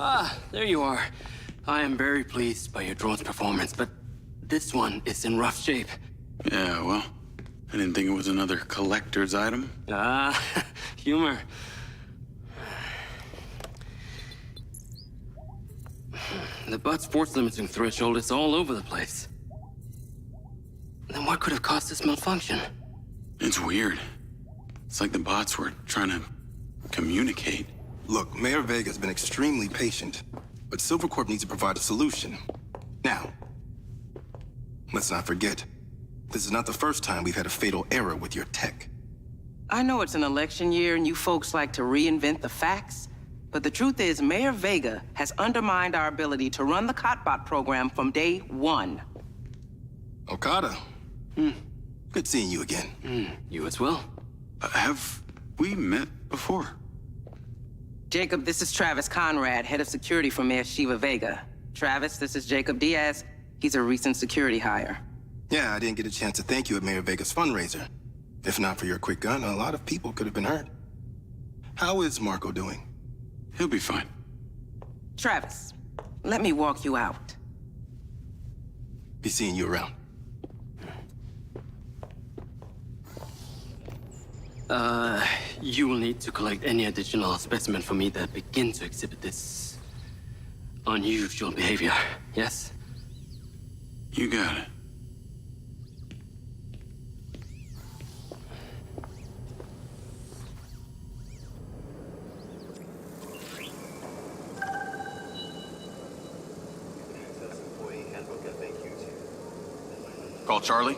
Ah, there you are. I am very pleased by your drone's performance, but this one is in rough shape. Yeah, well, I didn't think it was another collector's item. Ah, humor. The butt's force limiting threshold is all over the place. Then what could have caused this malfunction? It's weird. It's like the bots were trying to communicate. Look, Mayor Vega's been extremely patient, but Silvercorp needs to provide a solution. Now, let's not forget, this is not the first time we've had a fatal error with your tech. I know it's an election year and you folks like to reinvent the facts, but the truth is Mayor Vega has undermined our ability to run the Cotbot program from day one. Okada. Good seeing you again. You as well. Have we met before? Jacob, this is Travis Conrad, head of security for Mayor Shiva Vega. Travis, this is Jacob Diaz. He's a recent security hire. Yeah, I didn't get a chance to thank you at Mayor Vega's fundraiser. If not for your quick gun, a lot of people could have been hurt. How is Marco doing? He'll be fine. Travis, let me walk you out. Be seeing you around. You will need to collect any additional specimen for me that begin to exhibit this unusual behavior, yes? You got it. Call Charlie.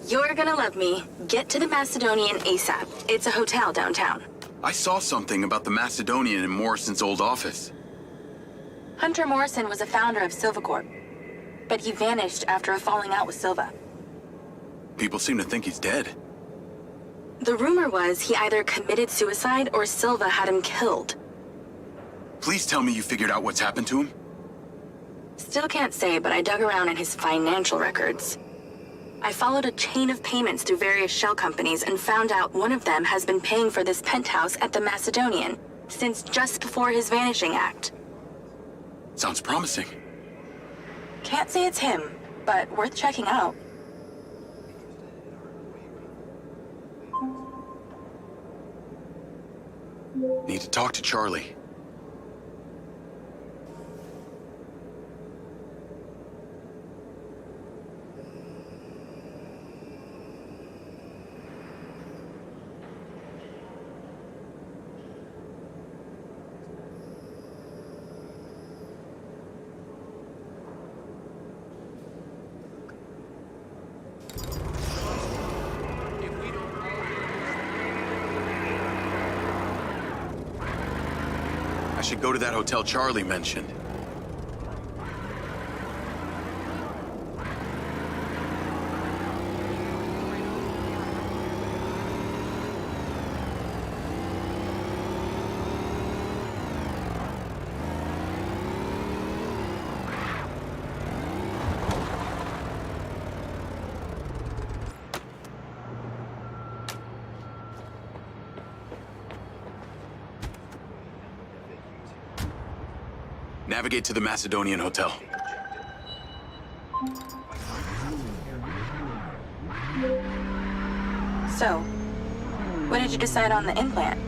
You're gonna love me. Get to the Macedonian ASAP. It's a hotel downtown. I saw something about the Macedonian in Morrison's old office. Hunter Morrison was a founder of Silvercorp, but he vanished after a falling out with Silva. People seem to think he's dead. The rumor was he either committed suicide or Silva had him killed. Please tell me you figured out what's happened to him? Still can't say, but I dug around in his financial records. I followed a chain of payments through various shell companies and found out one of them has been paying for this penthouse at the Macedonian since just before his vanishing act. Sounds promising. Can't say it's him, but worth checking out. Need to talk to Charlie. I should go to that hotel Charlie mentioned. Navigate to the Macedonian Hotel. So, when did you decide on the implant?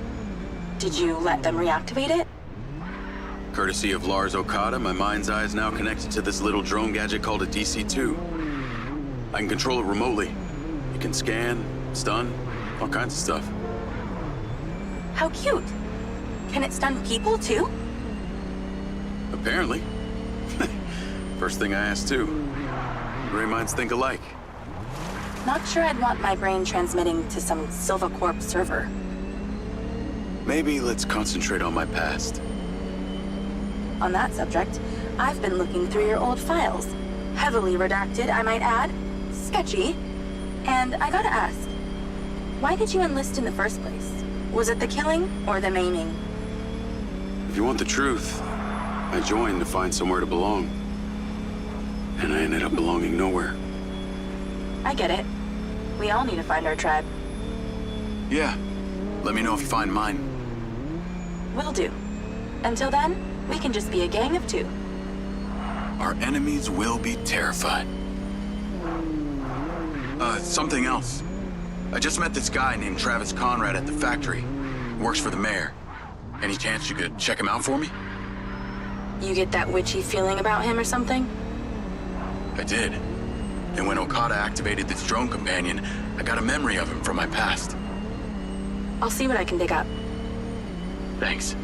Did you let them reactivate it? Courtesy of Lars Okada, my mind's eye is now connected to this little drone gadget called a DC-2. I can control it remotely. It can scan, stun, all kinds of stuff. How cute. Can it stun people too? Apparently. First thing I asked too. Gray minds think alike. Not sure I'd want my brain transmitting to some Silvercorp server. Maybe let's concentrate on my past. On that subject, I've been looking through your old files. Heavily redacted, I might add. Sketchy. And I gotta ask, why did you enlist in the first place? Was it the killing or the maiming? If you want the truth, I joined to find somewhere to belong. And I ended up belonging nowhere. I get it. We all need to find our tribe. Yeah. Let me know if you find mine. Will do. Until then, we can just be a gang of two. Our enemies will be terrified. Something else. I just met this guy named Travis Conrad at the factory. Works for the mayor. Any chance you could check him out for me? You get that witchy feeling about him or something? I did. And when Okada activated this drone companion, I got a memory of him from my past. I'll see what I can dig up. Thanks.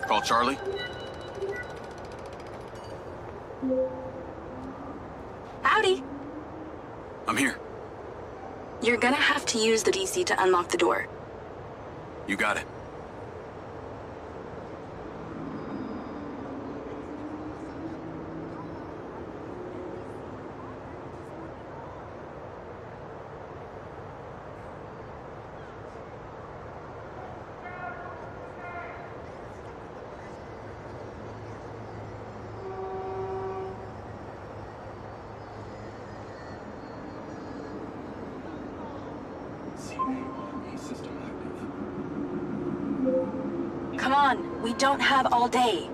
Call Charlie? Howdy. I'm here. You're gonna have to use the DC to unlock the door. You got it. Come on, we don't have all day.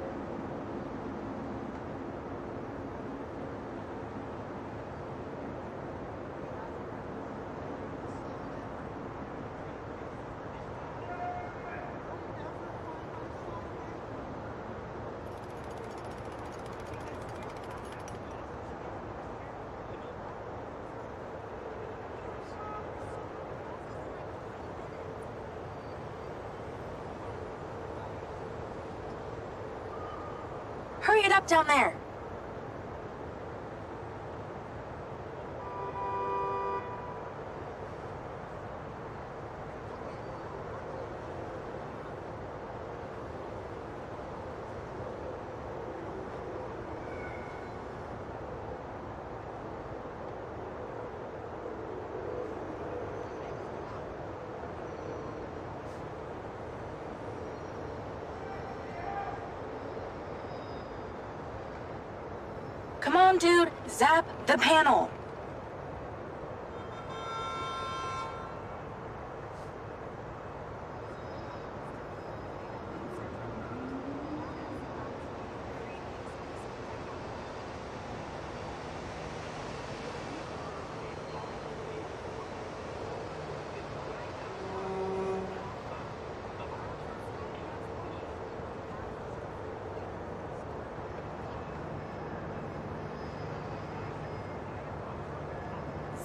Hurry it up down there. Come on, dude. Zap the panel.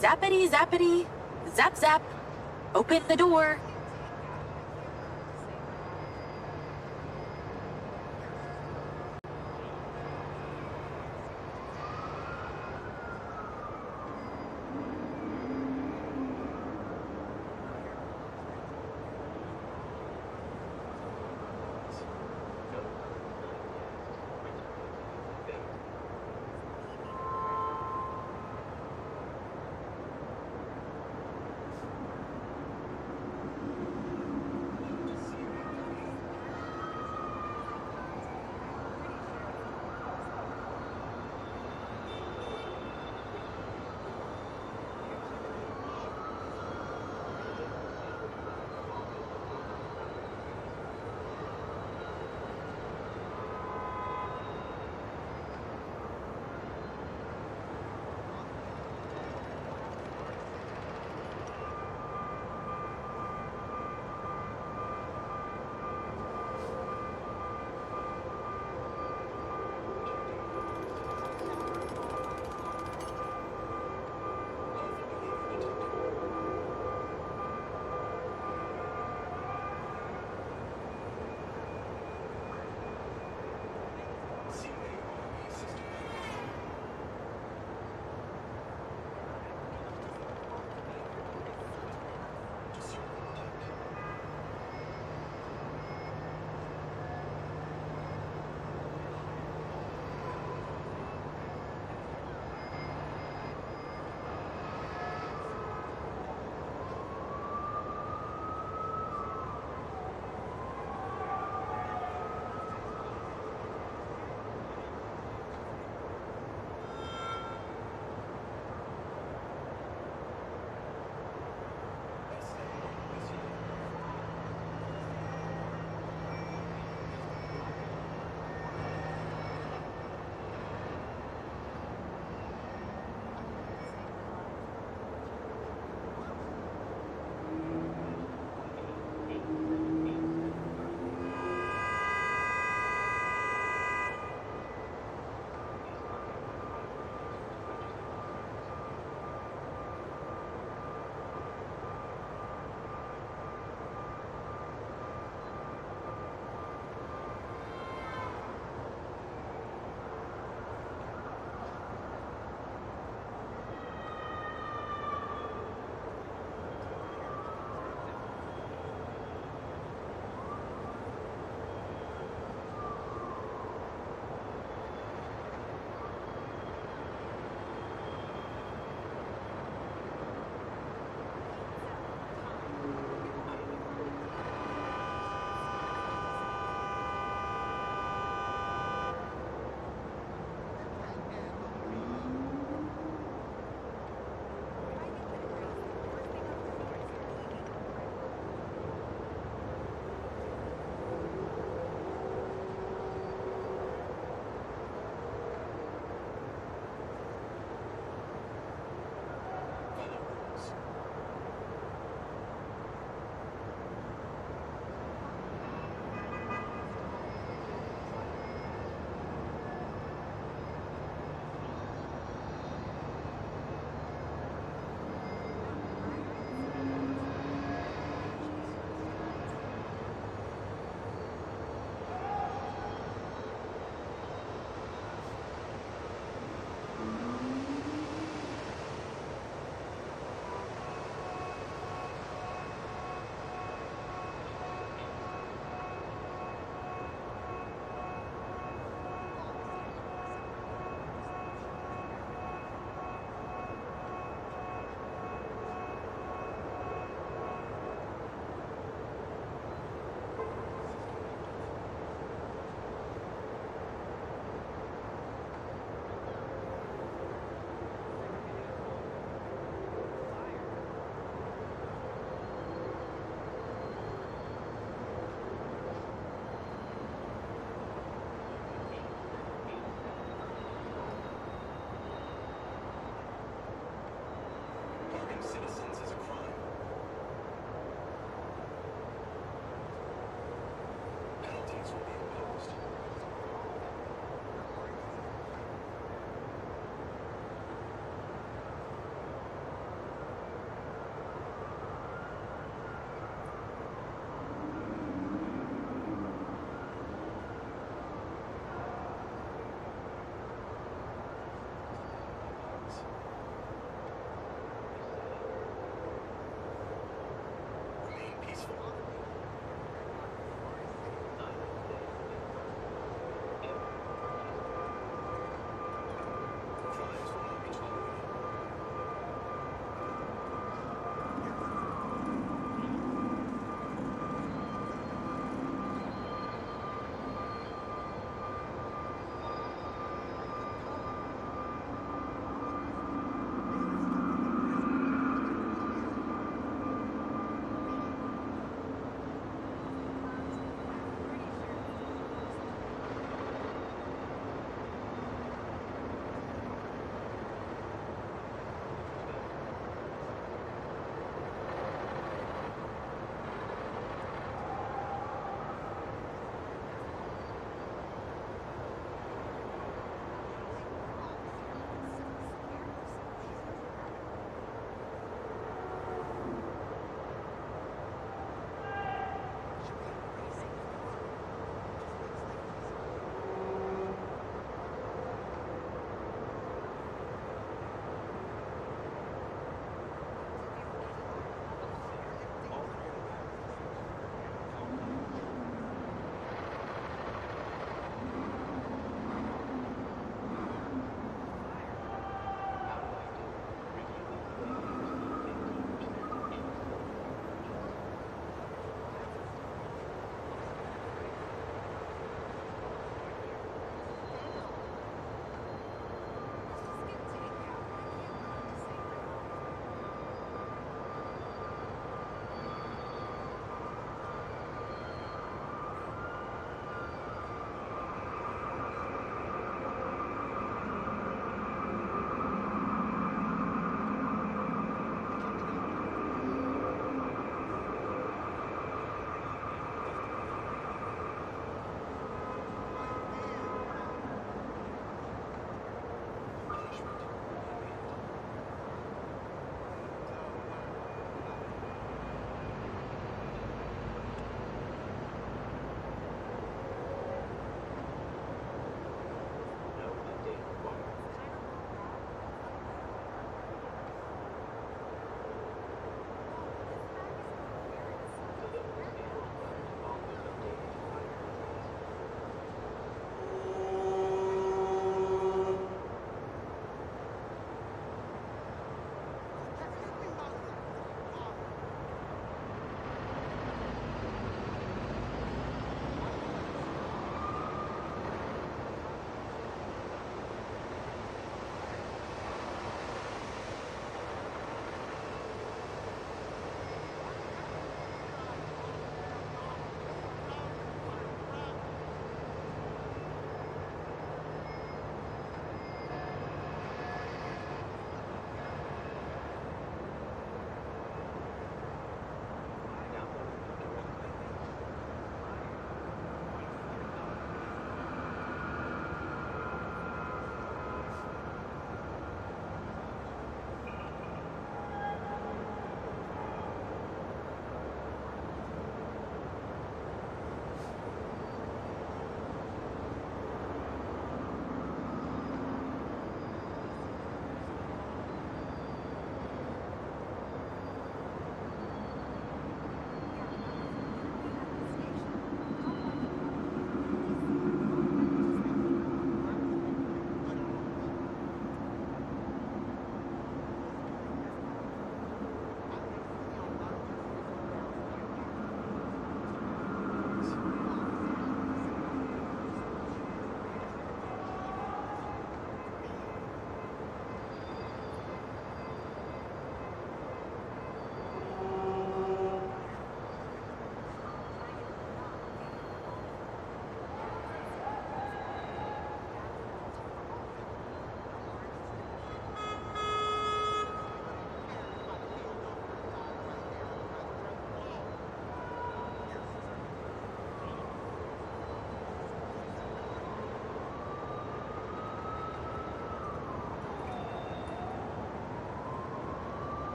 Zappity, zappity, zap, zap. Open the door.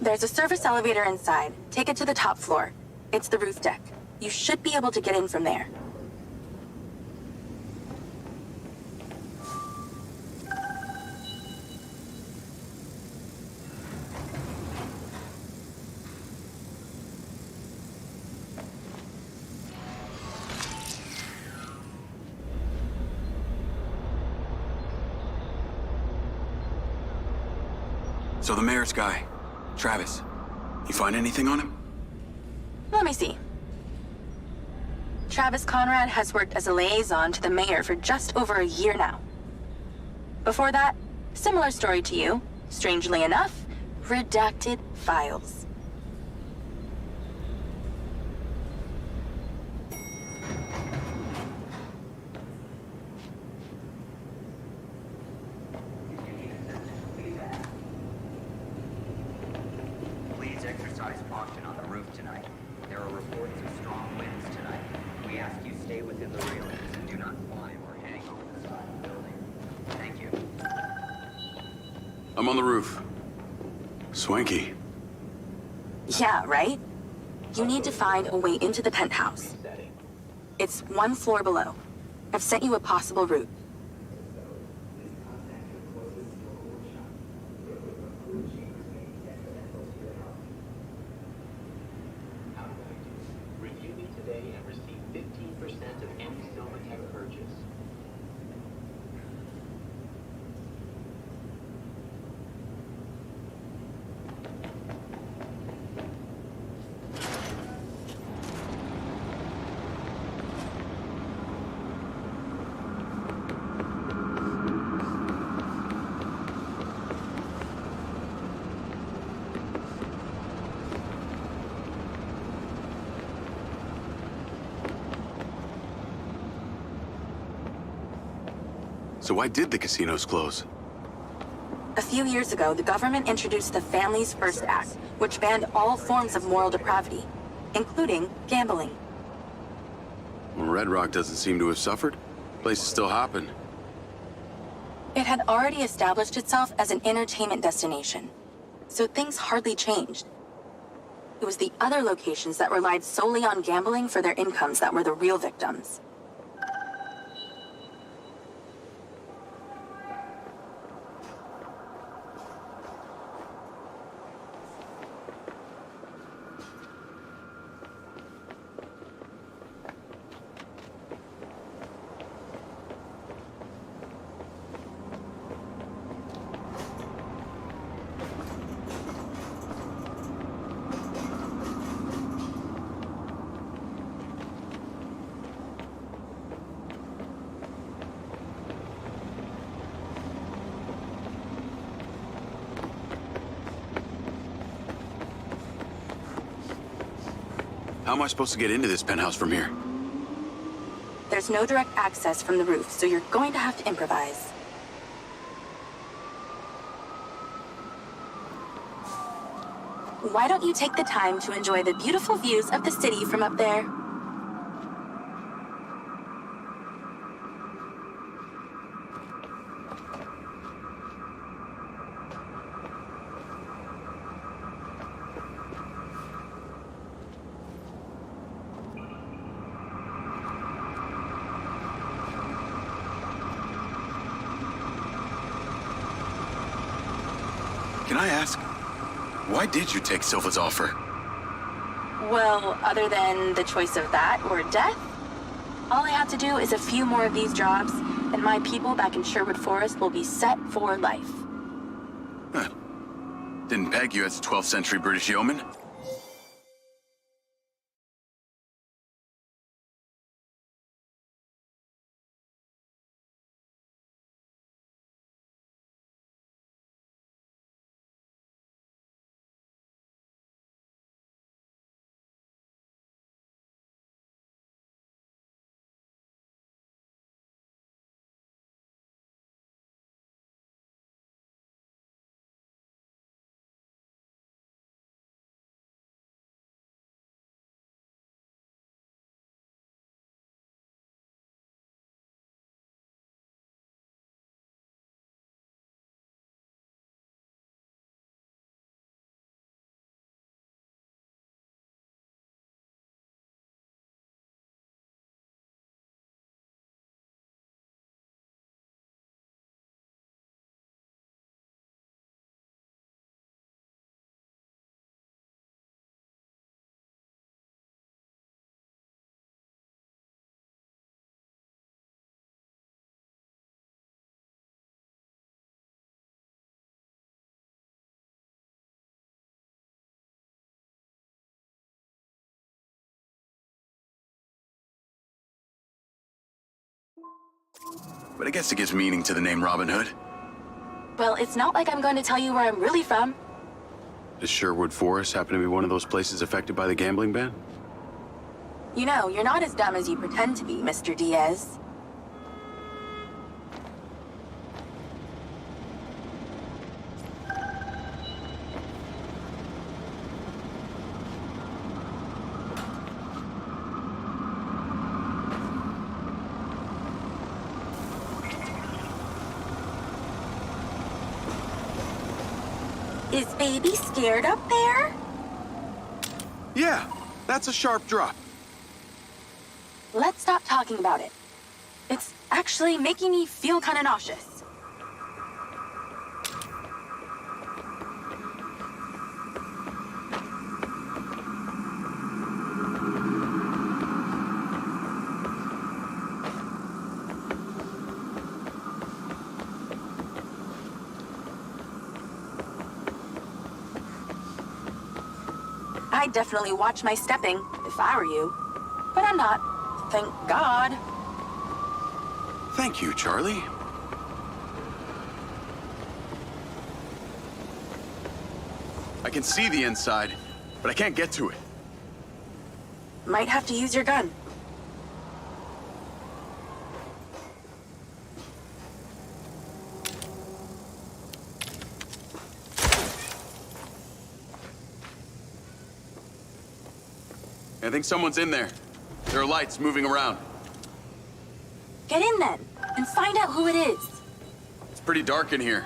There's a service elevator inside. Take it to the top floor. It's the roof deck. You should be able to get in from there. So the mayor's guy, Travis, you find anything on him? Let me see. Travis Conrad has worked as a liaison to the mayor for just over a year now. Before that, similar story to you. Strangely enough, redacted files. Please exercise caution on the roof tonight. There are reports of strong winds tonight. We ask you stay within the railings and do not climb or hang over the side of the building. Thank you. I'm on the roof. Swanky. Yeah, right? You need to find a way into the penthouse. It's one floor below. I've sent you a possible route. Review me today and receive 15% of any Silvertech purchase. So why did the casinos close? A few years ago, the government introduced the Families First Act, which banned all forms of moral depravity, including gambling. Well, Red Rock doesn't seem to have suffered. Place is still hopping. It had already established itself as an entertainment destination, so things hardly changed. It was the other locations that relied solely on gambling for their incomes that were the real victims. How am I supposed to get into this penthouse from here? There's no direct access from the roof, so you're going to have to improvise. Why don't you take the time to enjoy the beautiful views of the city from up there? Can I ask, why did you take Silva's offer? Well, other than the choice of that or death, all I have to do is a few more of these jobs, and my people back in Sherwood Forest will be set for life. Huh. Didn't peg you as a 12th century British yeoman? But I guess it gives meaning to the name Robin Hood. Well, it's not like I'm going to tell you where I'm really from. Does Sherwood Forest happen to be one of those places affected by the gambling ban? You know, you're not as dumb as you pretend to be, Mr. Diaz. Is baby scared up there? Yeah, that's a sharp drop. Let's stop talking about it. It's actually making me feel kind of nauseous. I'd definitely watch my stepping if I were you. But I'm not. Thank God. Thank you, Charlie. I can see the inside, but I can't get to it. Might have to use your gun. I think someone's in there. There are lights moving around. Get in then, and find out who it is. It's pretty dark in here.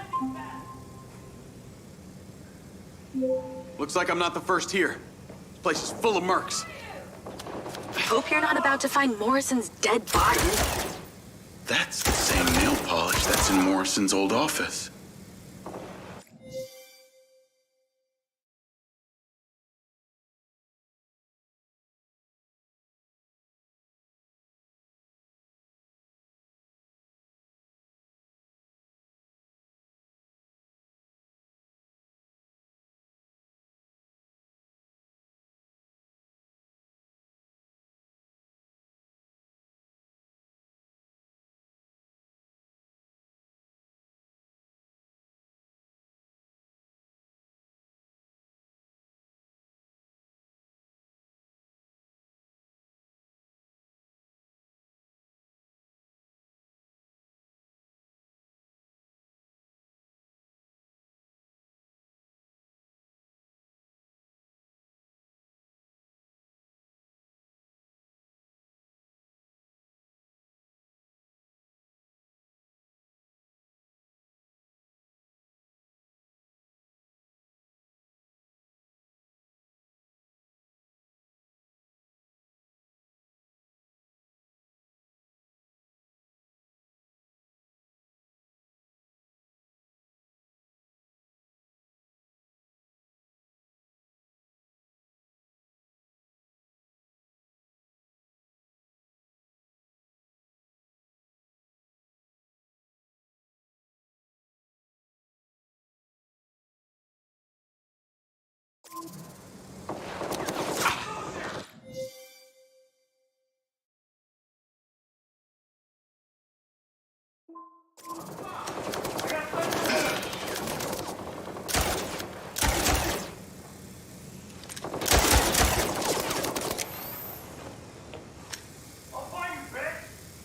Looks like I'm not the first here. This place is full of mercs. Hope you're not about to find Morrison's dead body. That's the same nail polish that's in Morrison's old office.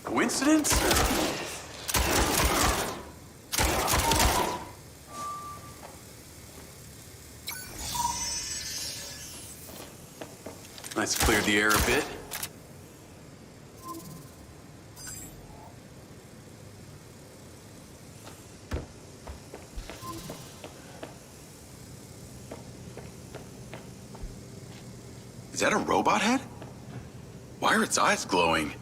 Coincidence? Let's clear the air a bit. Is that a robot head? Why are its eyes glowing?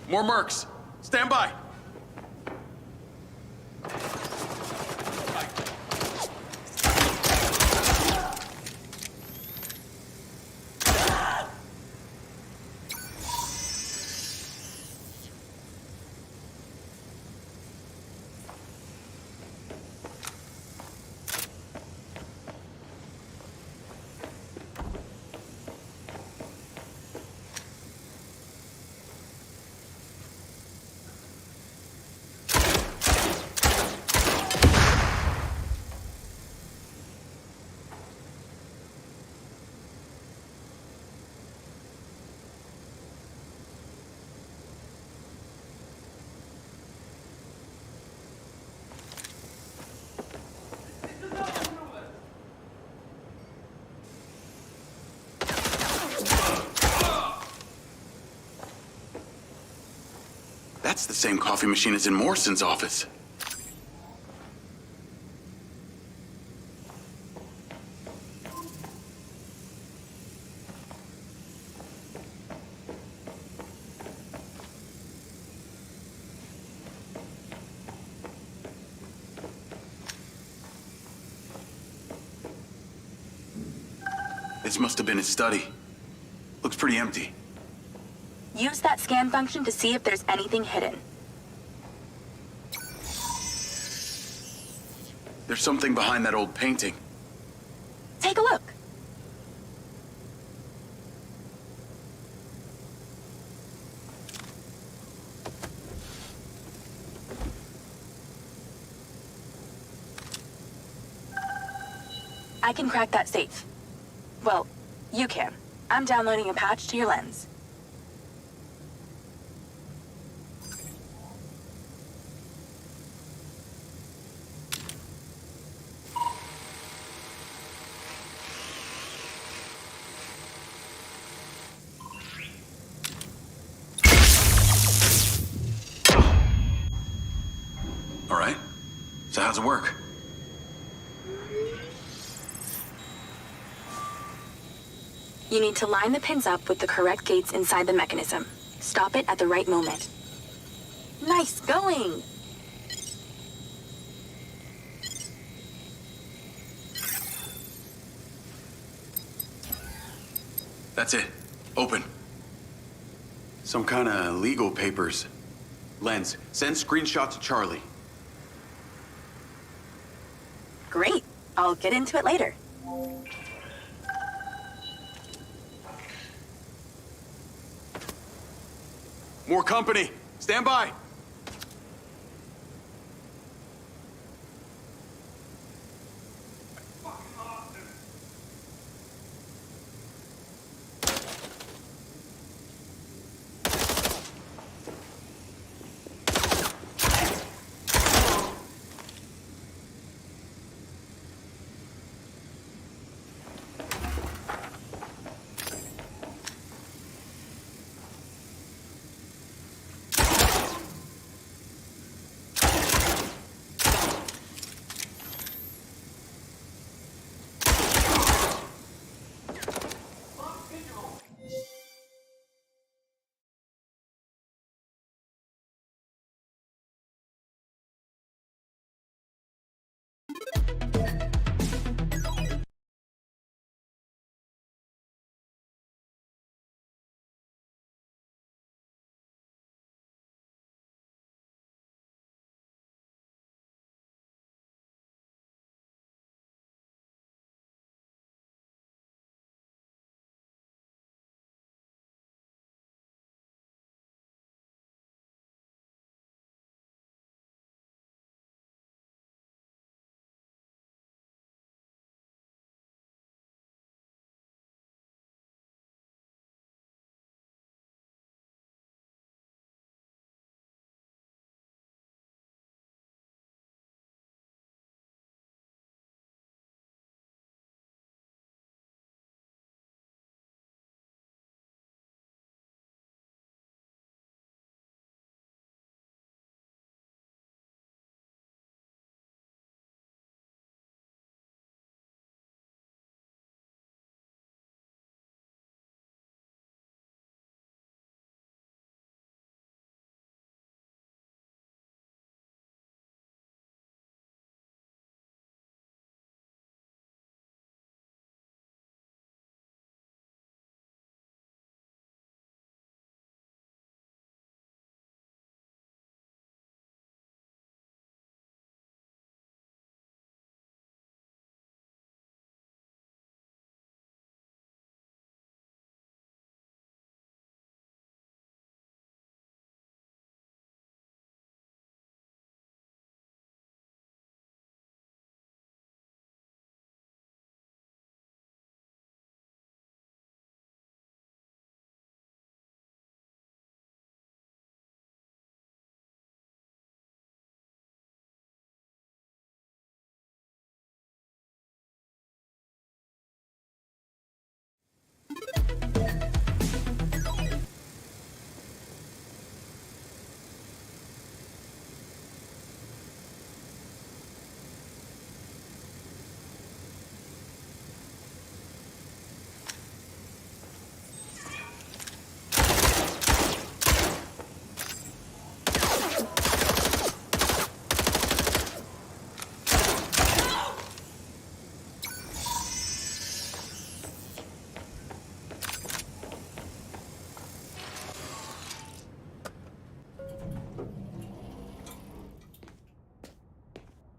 More mercs. Stand by. That's the same coffee machine as in Morrison's office. This must have been his study. Looks pretty empty. Use that scan function to see if there's anything hidden. There's something behind that old painting. Take a look. I can crack that safe. Well, you can. I'm downloading a patch to your lens. All right. So how's it work? You need to line the pins up with the correct gates inside the mechanism. Stop it at the right moment. Nice going! That's it. Open. Some kind of legal papers. Lens, send screenshot to Charlie. Great. I'll get into it later. More company. Stand by.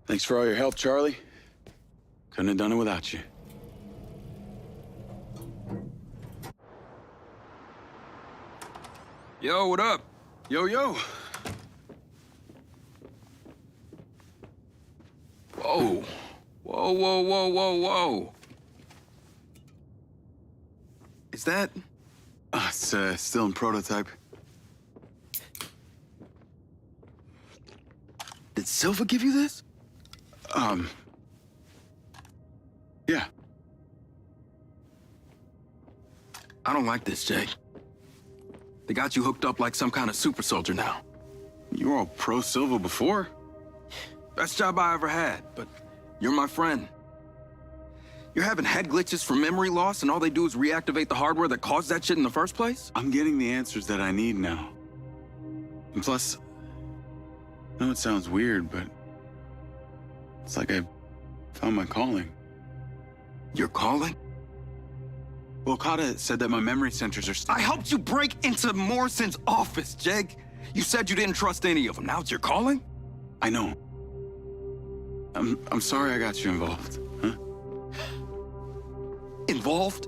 Thanks for all your help, Charlie. Couldn't have done it without you. Yo, what up? Yo, yo. Whoa. Whoa, whoa, whoa, whoa, whoa. Is that... It's still in prototype. Did Silva give you this? Yeah. I don't like this, Jay. They got you hooked up like some kind of super soldier now. You were all pro-Silva before. Best job I ever had, but you're my friend. You're having head glitches from memory loss, and all they do is reactivate the hardware that caused that shit in the first place? I'm getting the answers that I need now. And plus, I know it sounds weird, but it's like I found my calling. Your calling? Well, Okada said that my memory centers are I helped you break into Morrison's office, Jake. You said you didn't trust any of them. Now it's your calling? I know. I'm sorry I got you involved, huh? Involved?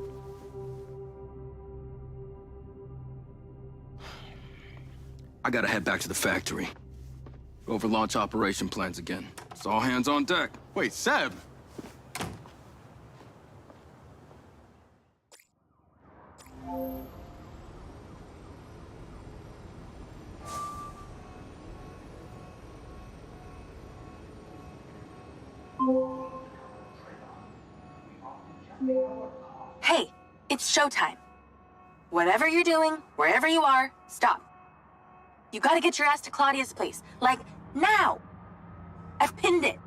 I gotta head back to the factory. Go over launch operation plans again. It's all hands on deck. Wait, Seb! Hey, it's showtime. Whatever you're doing, wherever you are, stop. You gotta get your ass to Claudia's place. Like, now! I've pinned it.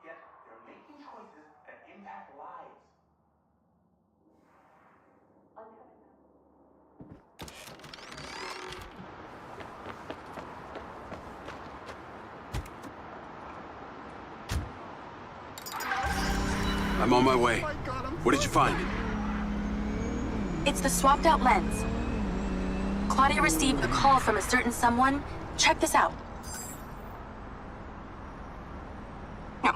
Yet they're making choices that impact lives. I'm on my way. What did you find? It's the swapped out lens. Claudia received a call from a certain someone. Check this out. No.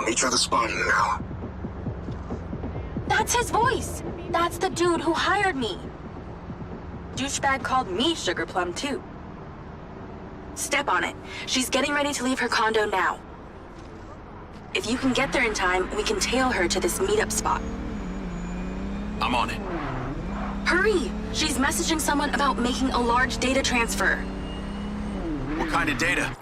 Each other spotted now. That's his voice. That's the dude who hired me. Douchebag called me Sugar Plum, too. Step on it. She's getting ready to leave her condo now. If you can get there in time, we can tail her to this meetup spot. I'm on it. Hurry! She's messaging someone about making a large data transfer. What kind of data?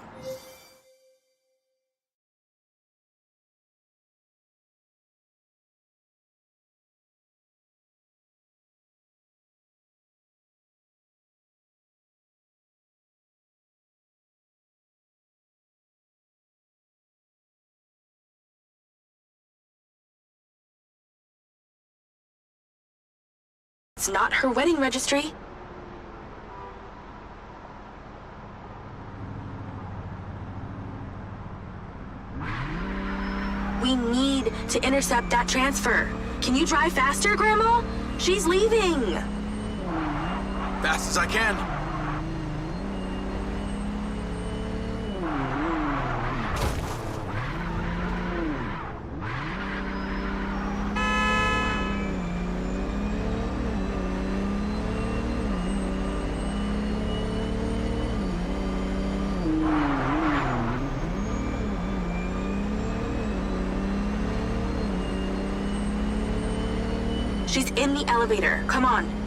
It's not her wedding registry. We need to intercept that transfer. Can you drive faster, Grandma? She's leaving. Faster. fast as I can. She's in the elevator. Come on.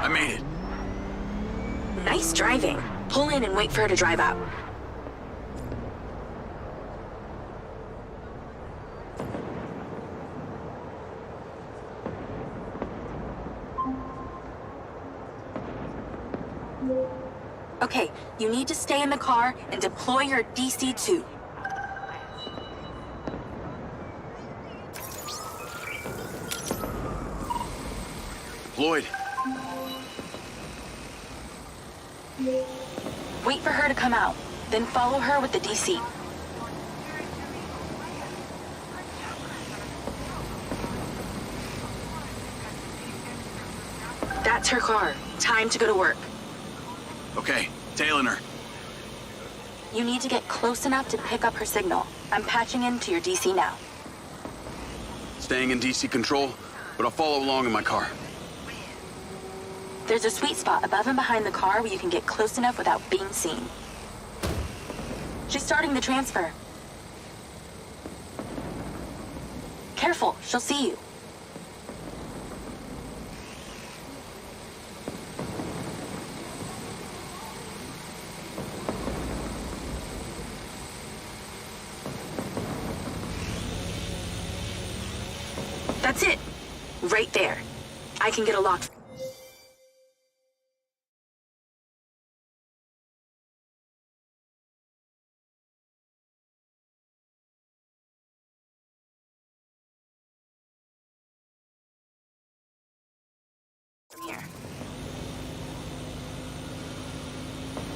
I made it. Nice driving. Pull in and wait for her to drive out. Okay, you need to stay in the car and deploy your DC-2. Deployed. Wait for her to come out, then follow her with the DC. That's her car. Time to go to work. Okay, tailing her. You need to get close enough to pick up her signal. I'm patching into your DC now. Staying in DC control, but I'll follow along in my car. There's a sweet spot above and behind the car where you can get close enough without being seen. She's starting the transfer. Careful, she'll see you. That's it. Right there. I can get a lock. Here.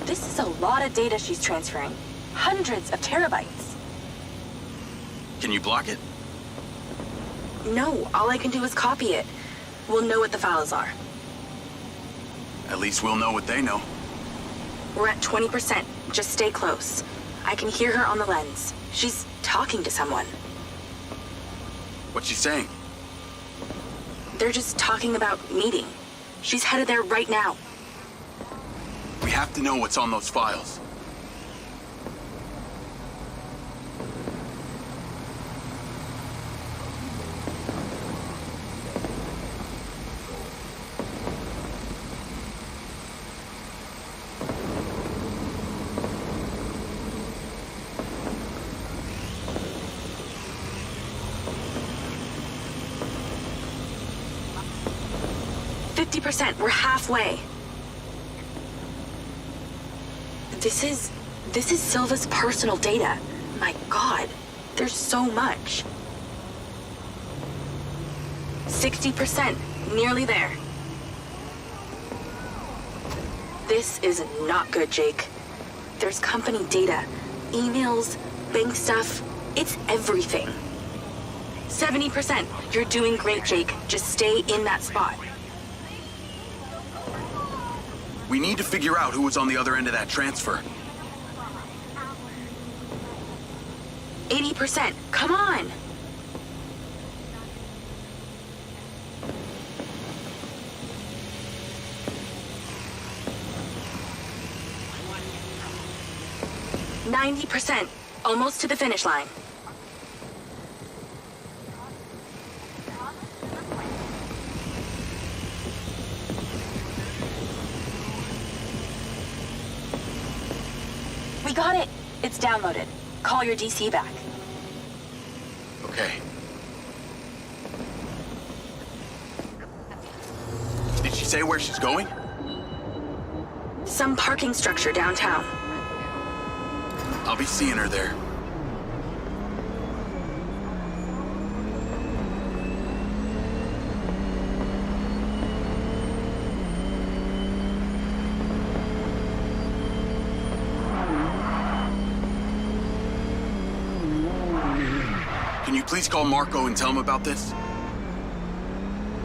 This is a lot of data she's transferring. Hundreds of terabytes. Can you block it? No, all I can do is copy it. We'll know what the files are. At least we'll know what they know. We're at 20%. Just stay close. I can hear her on the lens. She's talking to someone. What's she saying? They're just talking about meeting. She's headed there right now. We have to know what's on those files. We're halfway. This is Silva's personal data. My God, there's so much. 60%, nearly there. This is not good, Jake. There's company data, emails, bank stuff. It's everything. 70%. You're doing great, Jake. Just stay in that spot. We need to figure out who was on the other end of that transfer. 80%. Come on. %. Almost to the finish line. We got it! It's downloaded. Call your DC back. Okay. Did she say where she's going? Some parking structure downtown. I'll be seeing her there. Can you please call Marco and tell him about this?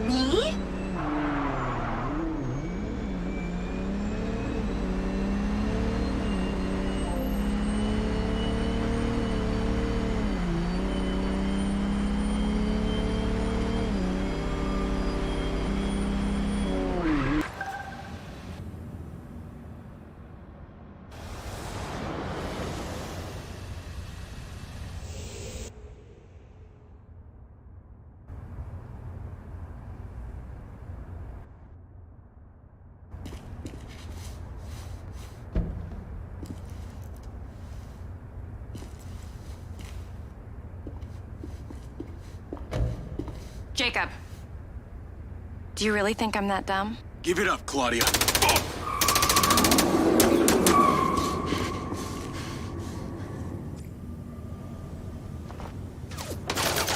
Me? Jacob. Do you really think I'm that dumb? Give it up, Claudia.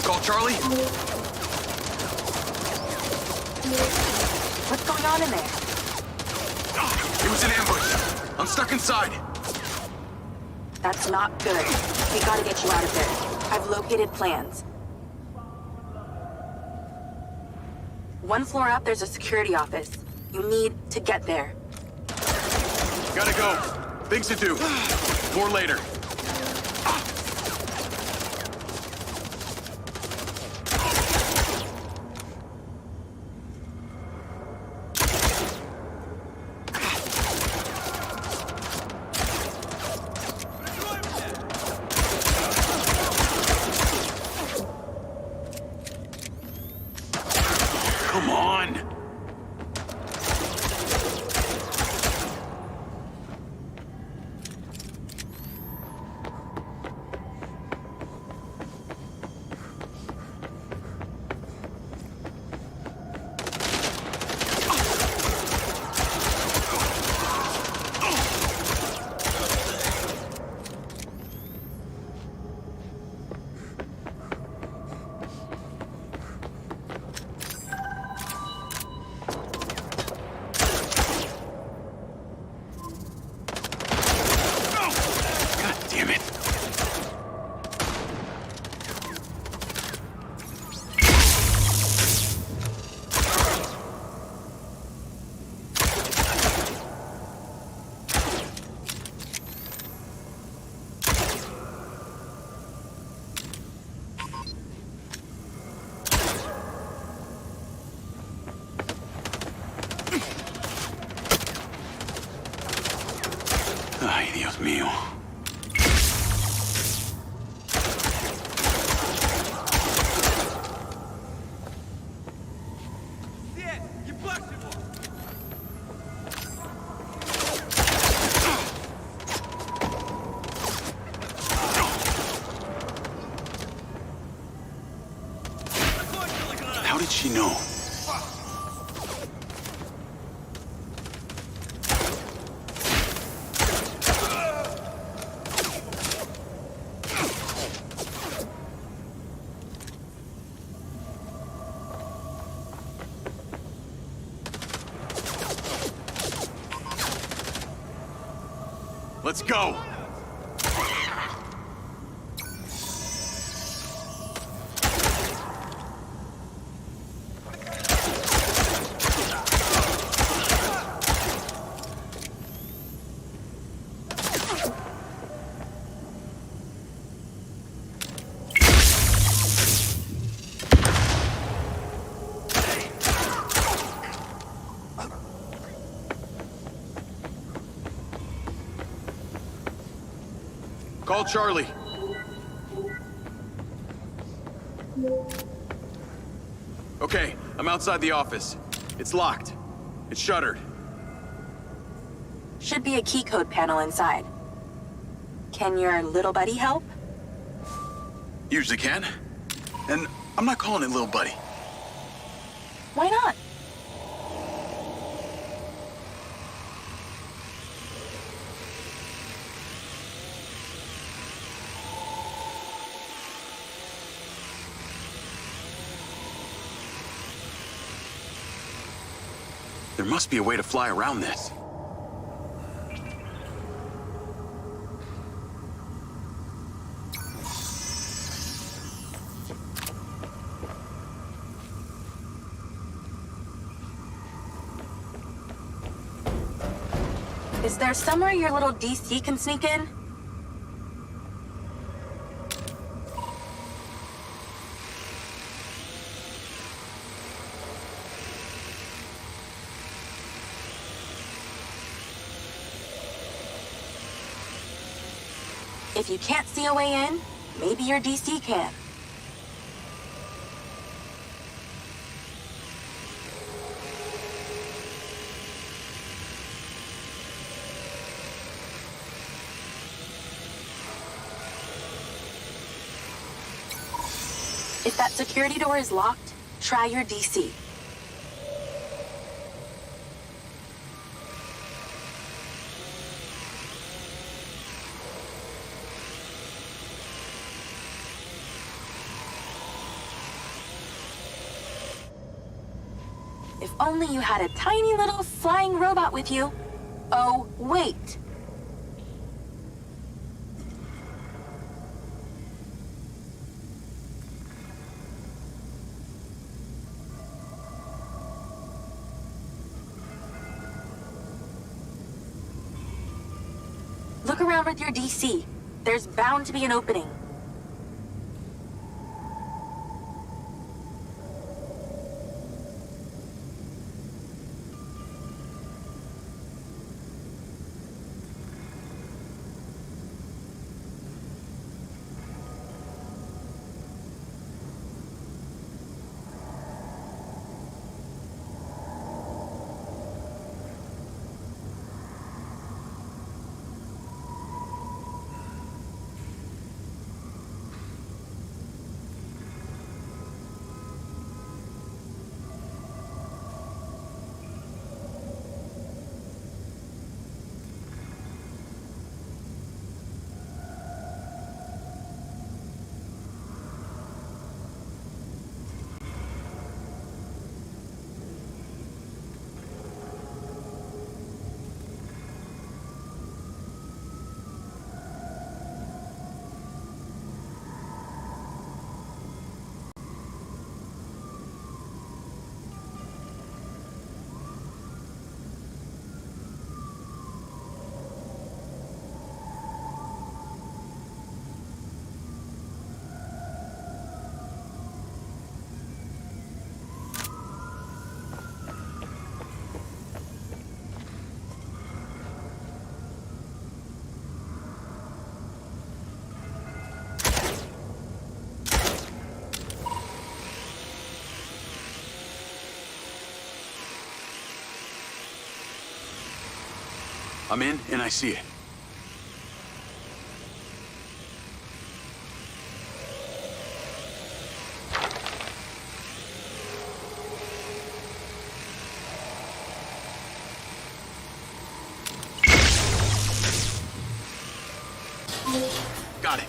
Call Charlie? What's going on in there? It was an ambush. I'm stuck inside. That's not good. We gotta get you out of there. I've located plans. One floor up, there's a security office. You need to get there. Gotta go. Things to do. More later. Come on! Ay, Dios mío. How did she know? Let's go! Call Charlie. Okay, I'm outside the office. It's locked. It's shuttered. Should be a key code panel inside. Can your little buddy help? Usually can. And I'm not calling it little buddy. Why not? There must be a way to fly around this. Is there somewhere your little DC can sneak in? If you can't see a way in, maybe your DC can. If that security door is locked, try your DC. If only you had a tiny little flying robot with you. Oh, wait. Look around with your DC. There's bound to be an opening. I'm in, and I see it. Got it.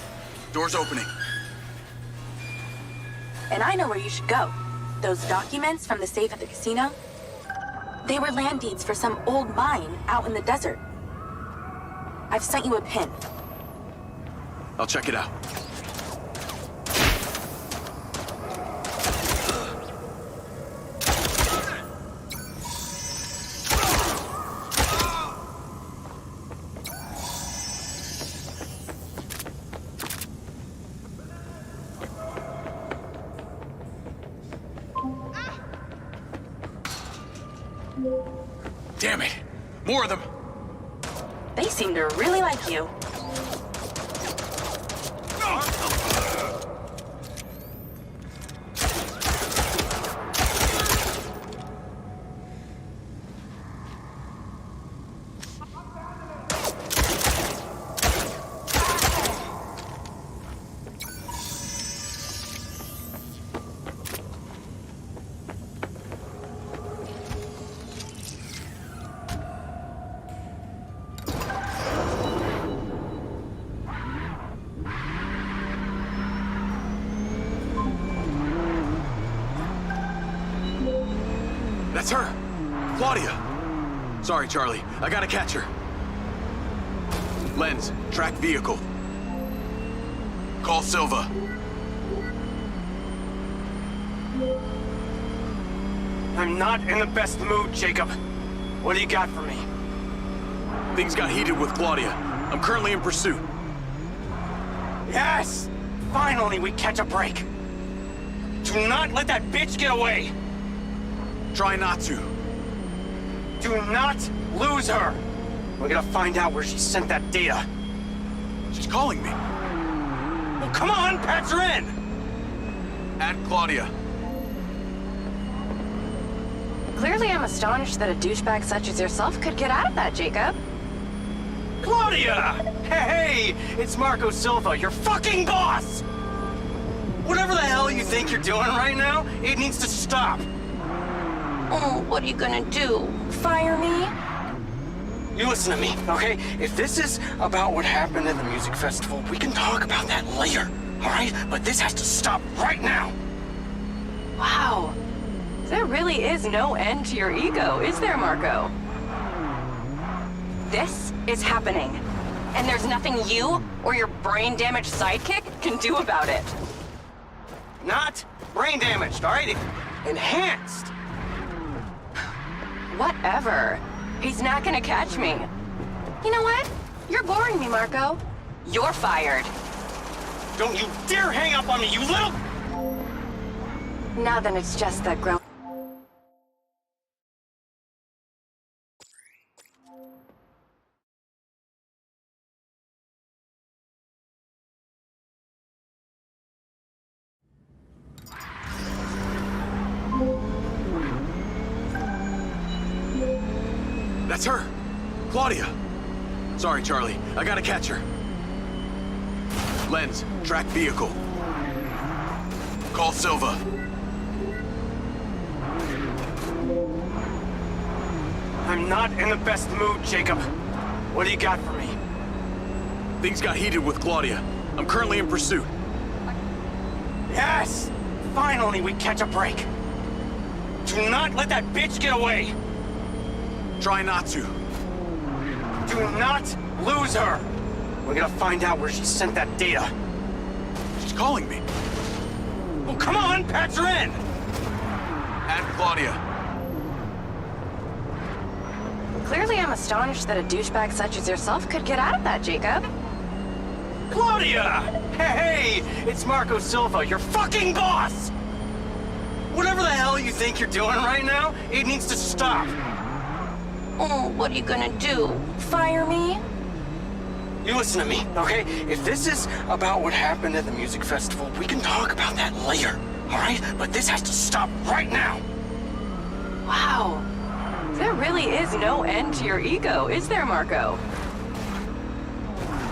Door's opening. And I know where you should go. Those documents from the safe at the casino? They were land deeds for some old mine out in the desert. I've sent you a pin. I'll check it out. Damn it! More of them! They seem to really like you. That's her! Claudia! Sorry, Charlie. I gotta catch her. Lens, track vehicle. Call Silva. I'm not in the best mood, Jacob. What do you got for me? Things got heated with Claudia. I'm currently in pursuit. Yes! Finally, we catch a break. Do not let that bitch get away! Try not to. Do not lose her! We're gonna find out where she sent that data. She's calling me. Well, come on, patch her in! Add Claudia. Clearly, I'm astonished that a douchebag such as yourself could get out of that, Jacob. Claudia! Hey, it's Marco Silva, your fucking boss! Whatever the hell you think you're doing right now, it needs to stop. Oh, what are you gonna do? Fire me? You listen to me, okay? If this is about what happened at the music festival, we can talk about that later, all right? But this has to stop right now. Wow. There really is no end to your ego, is there, Marco? This is happening, and there's nothing you or your brain-damaged sidekick can do about it. Not brain damaged, all right? Enhanced. Whatever. He's not gonna catch me. You know what? You're boring me, Marco. You're fired. Don't you dare hang up on me, you little... Now then, it's just that grown... That's her! Claudia! Sorry, Charlie. I gotta catch her. Lens, track vehicle. Call Silva. I'm not in the best mood, Jacob. What do you got for me? Things got heated with Claudia. I'm currently in pursuit. Yes! Finally, we catch a break. Do not let that bitch get away. Try not to. Do not lose her. We're gonna find out where she sent that data. She's calling me. Well, come on, patch her in. Add Claudia. Clearly, I'm astonished that a douchebag such as yourself could get out of that, Jacob. Claudia! Hey, it's Marco Silva, your fucking boss! Whatever the hell you think you're doing right now, it needs to stop. Oh, what are you gonna do? Fire me? You listen to me, okay? If this is about what happened at the music festival, we can talk about that later, all right? But this has to stop right now. Wow. There really is no end to your ego, is there, Marco?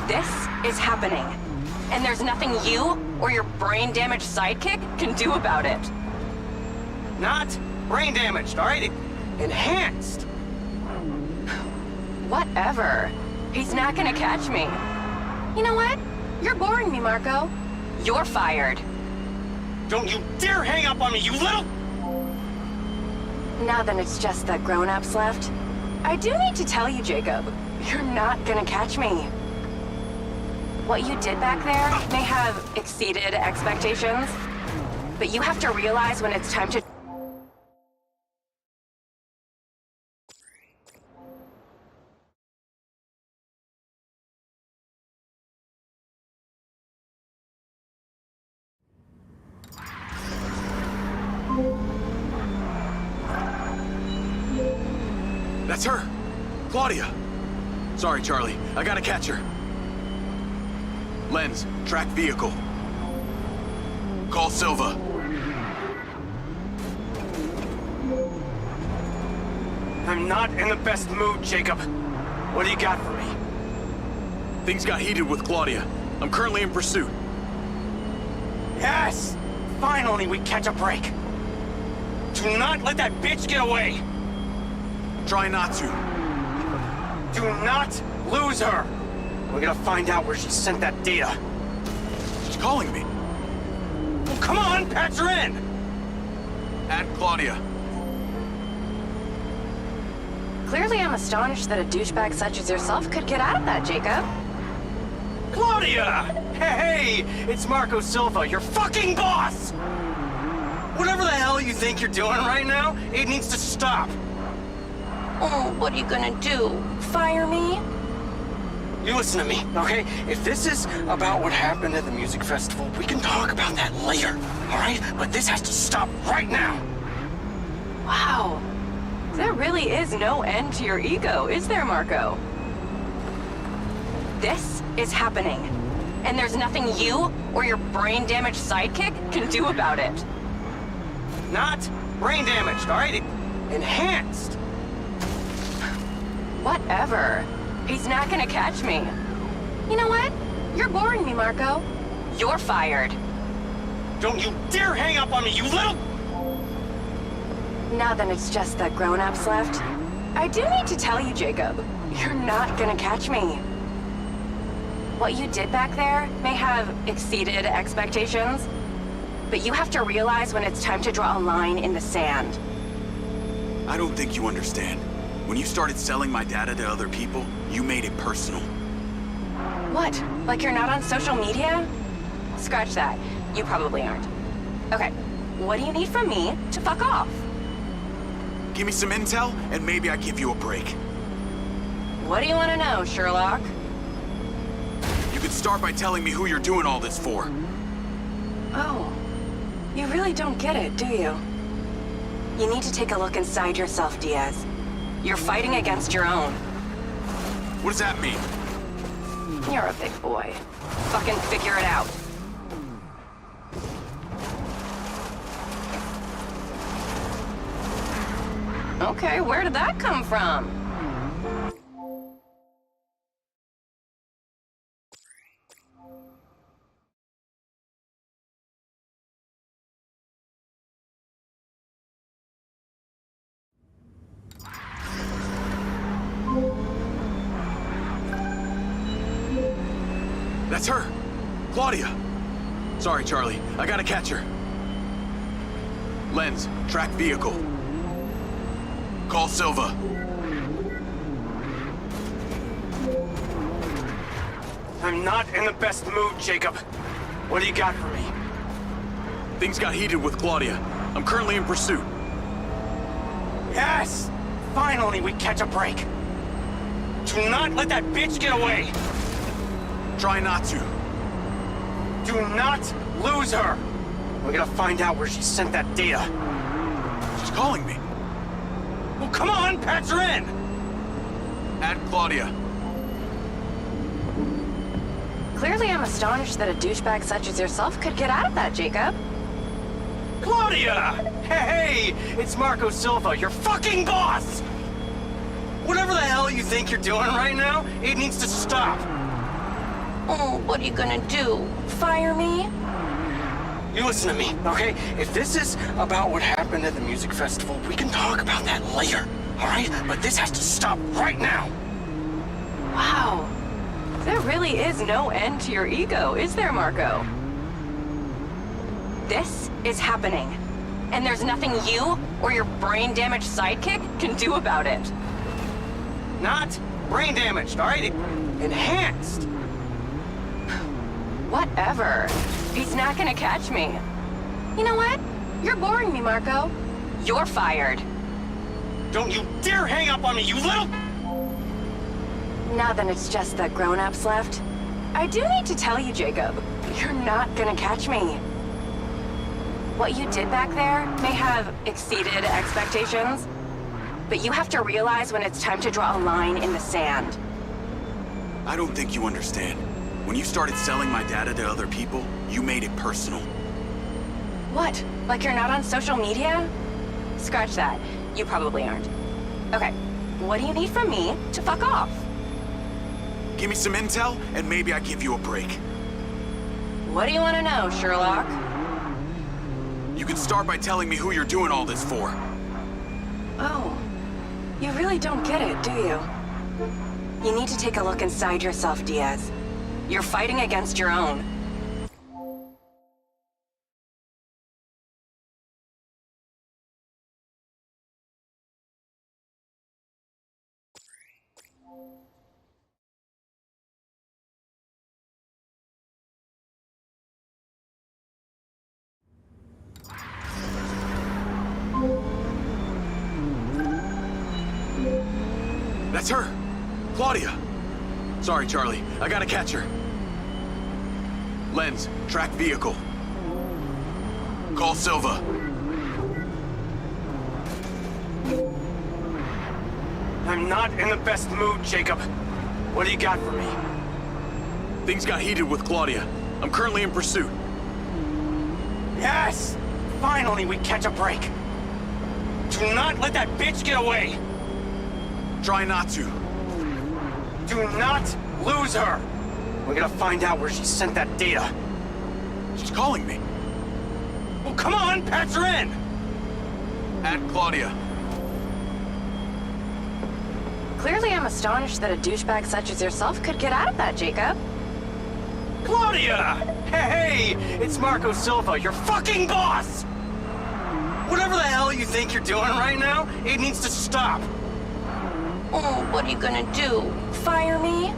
This is happening, and there's nothing you or your brain-damaged sidekick can do about it. Not brain damaged, all right? Enhanced. Whatever. He's not gonna catch me. You know what? You're boring me, Marco. You're fired. Don't you dare hang up on me, you little... Now then, it's just the grown-ups left. I do need to tell you, Jacob, you're not gonna catch me. What you did back there may have exceeded expectations, but you have to realize when it's time to... That's her! Claudia! Sorry, Charlie. I gotta catch her. Lens, track vehicle. Call Silva. I'm not in the best mood, Jacob. What do you got for me? Things got heated with Claudia. I'm currently in pursuit. Yes! Finally, we catch a break. Do not let that bitch get away. Try not to. Do not lose her. We're gonna find out where she sent that data. She's calling me. Well, come on, patch her in. Add Claudia. Clearly, I'm astonished that a douchebag such as yourself could get out of that, Jacob. Claudia! Hey, it's Marco Silva, your fucking boss! Whatever the hell you think you're doing right now, it needs to stop. Oh, what are you gonna do? Fire me? You listen to me, okay? If this is about what happened at the music festival, we can talk about that later, all right? But this has to stop right now. Wow. There really is no end to your ego, is there, Marco? This is happening. And there's nothing you or your brain-damaged sidekick can do about it. Not brain damaged, all right? Enhanced. Whatever. He's not gonna catch me. You know what? You're boring me, Marco. You're fired. Don't you dare hang up on me, you little... Now that it's just the grown-ups left, I do need to tell you, Jacob, you're not gonna catch me. What you did back there may have exceeded expectations, but you have to realize when it's time to draw a line in the sand. I don't think you understand. When you started selling my data to other people, you made it personal. What? Like you're not on social media? Scratch that. You probably aren't. Okay, what do you need from me to fuck off? Give me some intel, and maybe I give you a break. What do you want to know, Sherlock? You could start by telling me who you're doing all this for. Oh, you really don't get it, do you? You need to take a look inside yourself, Diaz. You're fighting against your own. What does that mean? You're a big boy. Fucking figure it out. Okay, where did that come from? That's her! Claudia! Sorry, Charlie. I gotta catch her. Lens, track vehicle. Call Silva. I'm not in the best mood, Jacob. What do you got for me? Things got heated with Claudia. I'm currently in pursuit. Yes! Finally, we catch a break. Do not let that bitch get away! Try not to. Do not lose her! We gotta find out where she sent that data. She's calling me. Well, come on, patch her in! Add Claudia. Clearly, I'm astonished that a douchebag such as yourself could get out of that, Jacob. Claudia! Hey, it's Marco Silva, your fucking boss! Whatever the hell you think you're doing right now, it needs to stop. Oh, what are you gonna do? Fire me? You listen to me, okay? If this is about what happened at the music festival, we can talk about that later, all right? But this has to stop right now. Wow. There really is no end to your ego, is there, Marco? This is happening. And there's nothing you or your brain-damaged sidekick can do about it. Not brain damaged, all right? Enhanced. Whatever. He's not gonna catch me. You know what? You're boring me, Marco. You're fired. Don't you dare hang up on me, you little... Now that it's just the grown-ups left, I do need to tell you, Jacob, you're not gonna catch me. What you did back there may have exceeded expectations, but you have to realize when it's time to draw a line in the sand. I don't think you understand. When you started selling my data to other people, you made it personal. What? Like you're not on social media? Scratch that. You probably aren't. Okay, what do you need from me to fuck off? Give me some intel, and maybe I give you a break. What do you want to know, Sherlock? You can start by telling me who you're doing all this for. Oh, you really don't get it, do you? You need to take a look inside yourself, Diaz. You're fighting against your own. That's her! Claudia! Sorry, Charlie. I gotta catch her. Lens, track vehicle. Call Silva. I'm not in the best mood, Jacob. What do you got for me? Things got heated with Claudia. I'm currently in pursuit. Yes! Finally, we catch a break. Do not let that bitch get away! Try not to. Do not lose her! We're gonna find out where she sent that data. She's calling me. Well, come on, patch her in! Add Claudia. Clearly, I'm astonished that a douchebag such as yourself could get out of that, Jacob. Claudia! Hey, it's Marco Silva, your fucking boss! Whatever the hell you think you're doing right now, it needs to stop. Oh, what are you gonna do? Fire me?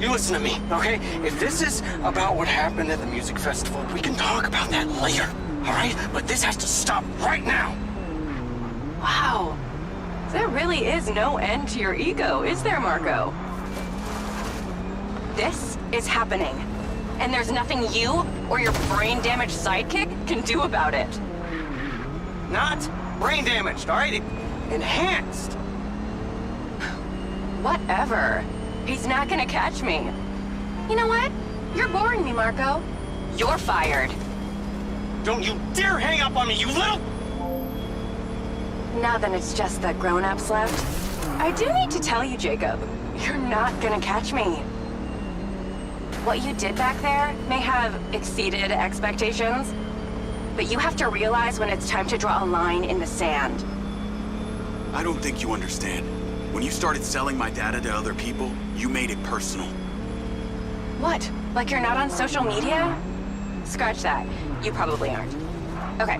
You listen to me, okay? If this is about what happened at the music festival, we can talk about that later, all right? But this has to stop right now. Wow. There really is no end to your ego, is there, Marco? This is happening, and there's nothing you or your brain-damaged sidekick can do about it. Not brain damaged, all right? Enhanced. Whatever. He's not gonna catch me. You know what? You're boring me, Marco. You're fired. Don't you dare hang up on me, you little... Now then it's just the grown-ups left. I do need to tell you, Jacob, you're not gonna catch me. What you did back there may have exceeded expectations, but you have to realize when it's time to draw a line in the sand. I don't think you understand. When you started selling my data to other people, you made it personal. What? Like you're not on social media? Scratch that. You probably aren't. Okay,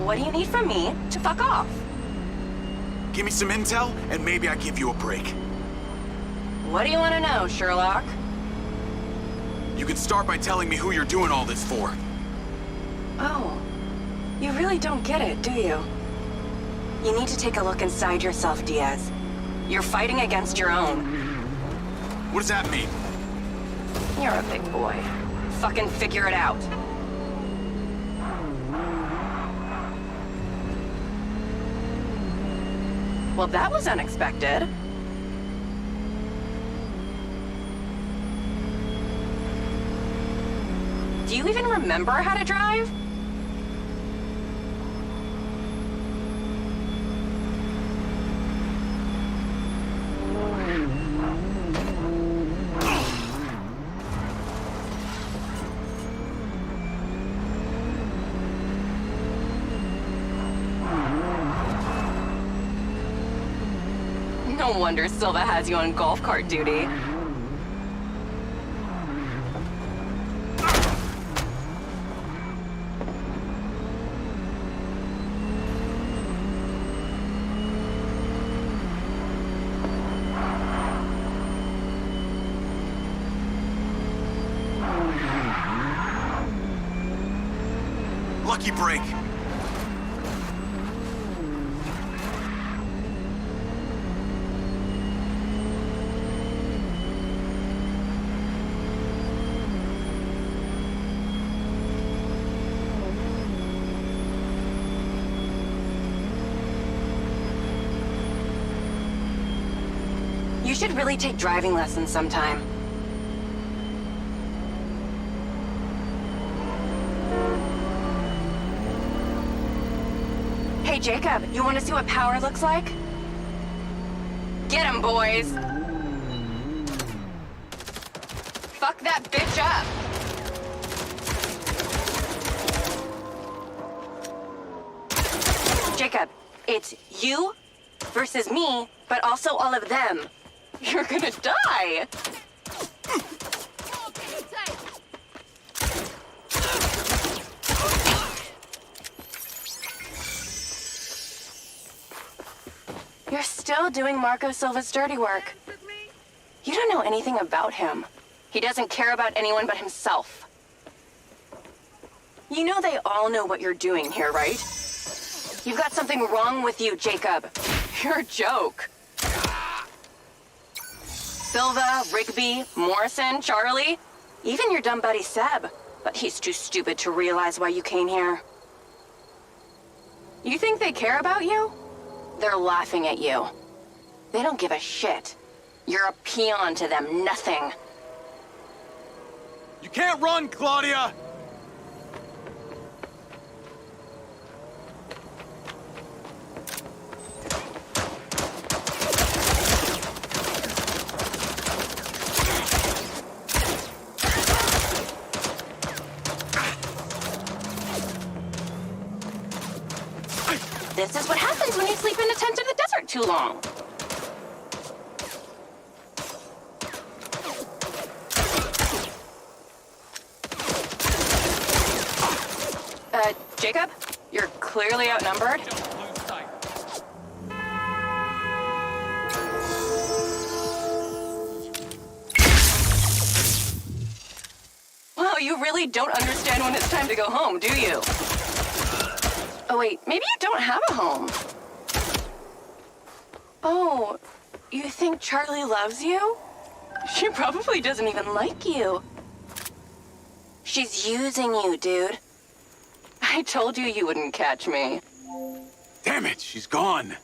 what do you need from me to fuck off? Give me some intel, and maybe I give you a break. What do you want to know, Sherlock? You can start by telling me who you're doing all this for. Oh, you really don't get it, do you? You need to take a look inside yourself, Diaz. You're fighting against your own. What does that mean? You're a big boy. Fucking figure it out. Well, that was unexpected. Do you even remember how to drive? No wonder Silva has you on golf cart duty. Lucky break. You should really take driving lessons sometime. Hey, Jacob, you want to see what power looks like? Get him, boys! Fuck that bitch up! Jacob, it's you versus me, but also all of them. You're gonna die! You're still doing Marco Silva's dirty work. You don't know anything about him. He doesn't care about anyone but himself. You know they all know what you're doing here, right? You've got something wrong with you, Jacob. You're a joke. Silva, Rigby, Morrison, Charlie, even your dumb buddy Seb. But he's too stupid to realize why you came here. You think they care about you? They're laughing at you. They don't give a shit. You're a peon to them, nothing. You can't run, Claudia! This is what happens when you sleep in a tent in the desert too long. Jacob, you're clearly outnumbered. Well, you really don't understand when it's time to go home, do you? Oh wait, maybe you don't have a home. Oh, you think Charlie loves you? She probably doesn't even like you. She's using you, dude. I told you you wouldn't catch me. Damn it, she's gone.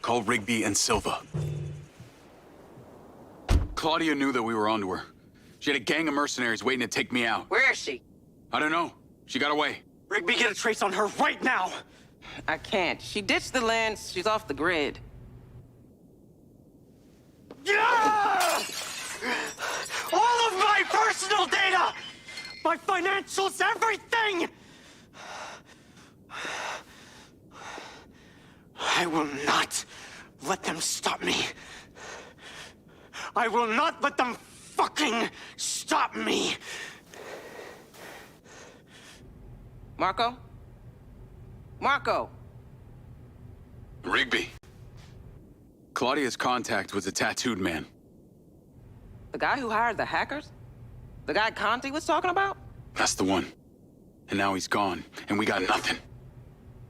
Call Rigby and Silva. Claudia knew that we were onto her. She had a gang of mercenaries waiting to take me out. Where is she? I don't know. She got away. Rigby, get a trace on her right now! I can't. She ditched the land. She's off the grid. Yeah! All of my personal data! My financials, everything! I will not let them stop me. I will not let them fucking stop me. Marco? Marco! Rigby. Claudia's contact was a tattooed man. The guy who hired the hackers? The guy Conti was talking about? That's the one. And now he's gone, and we got nothing.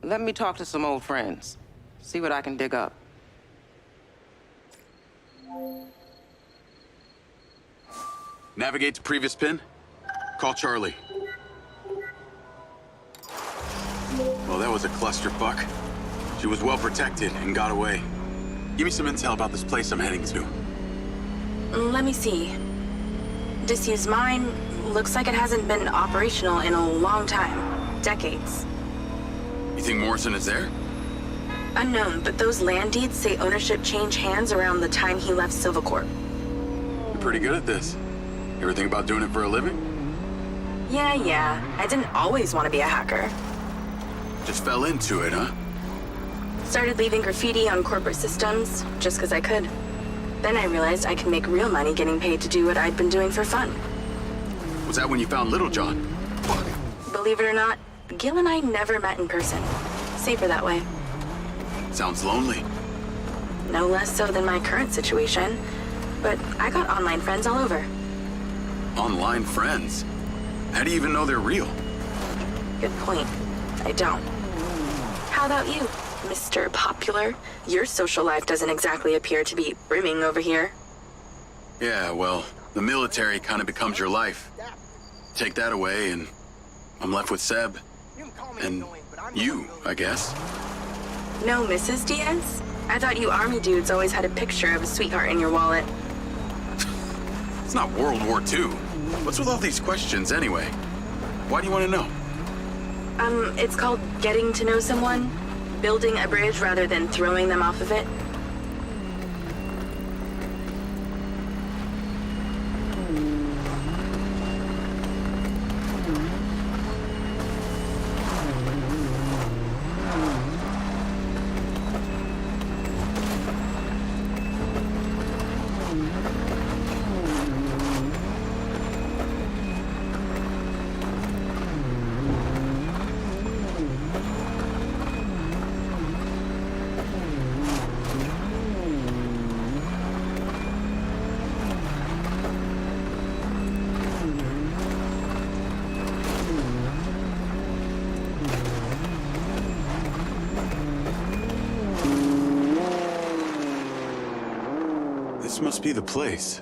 Let me talk to some old friends. See what I can dig up. Navigate to previous pin. Call Charlie. Well, that was a clusterfuck. She was well protected and got away. Give me some intel about this place I'm heading to. Let me see. Disused mine. Looks like it hasn't been operational in a long time. Decades. You think Morrison is there? Unknown, but those land deeds say ownership changed hands around the time he left Silvercorp. You're pretty good at this. You ever think about doing it for a living? Yeah. I didn't always want to be a hacker. Just fell into it, huh? Started leaving graffiti on corporate systems, just because I could. Then I realized I can make real money getting paid to do what I'd been doing for fun. Was that when you found Little John? Believe it or not, Gil and I never met in person. Safer that way. Sounds lonely. No less so than my current situation, but I got online friends all over. Online friends? How do you even know they're real? Good point. I don't. How about you, Mr. Popular? Your social life doesn't exactly appear to be brimming over here. Yeah, well, the military kind of becomes your life. Take that away, and I'm left with Seb. And you, I guess. No Mrs. Diaz? I thought you army dudes always had a picture of a sweetheart in your wallet. It's not World War II. What's with all these questions, anyway? Why do you want to know? It's called getting to know someone. building a bridge rather than throwing them off of it? This must be the place.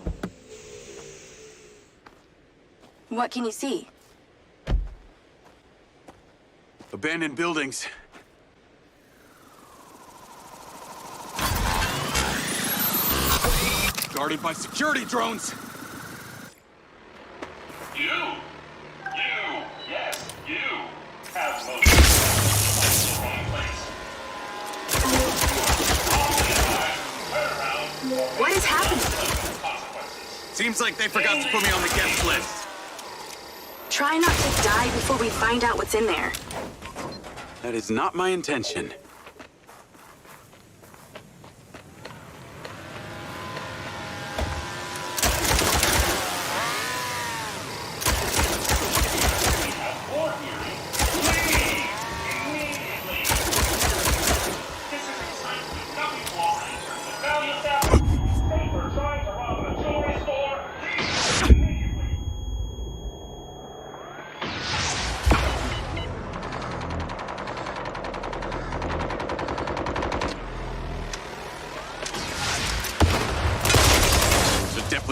What can you see? Abandoned buildings. Guarded by security drones! Yes, you have most the wrong place. What is happening? Seems like they forgot to put me on the guest list. Try not to die before we find out what's in there. That is not my intention.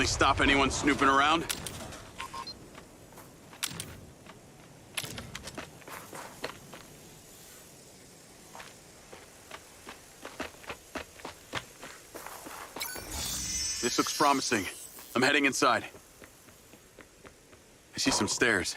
Stop anyone snooping around. This looks promising. I'm heading inside. I see some stairs.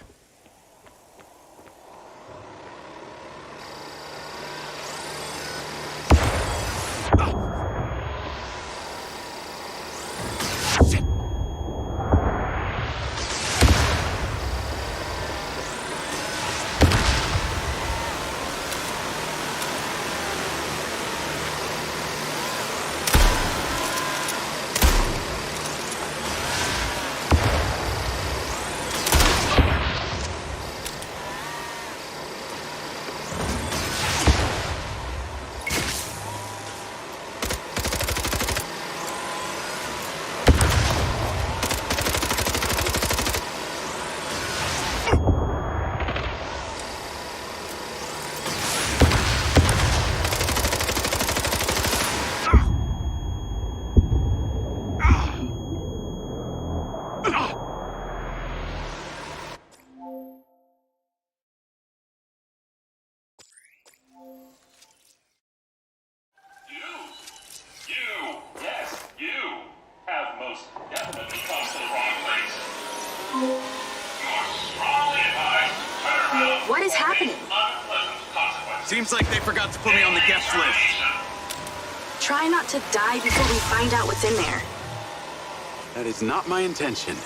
What is happening? Seems like they forgot to put me on the guest list. Try not to die before we find out what's in there. That is not my intention.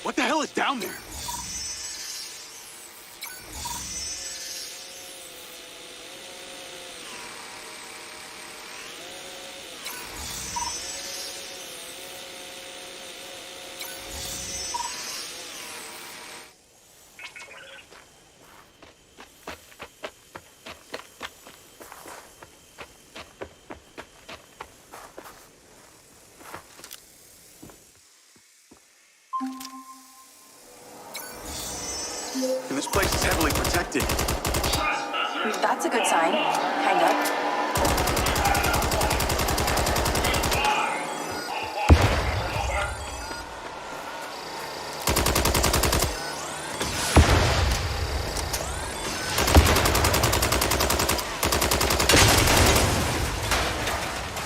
What the hell is down there? This place is heavily protected. That's a good sign. Kind of.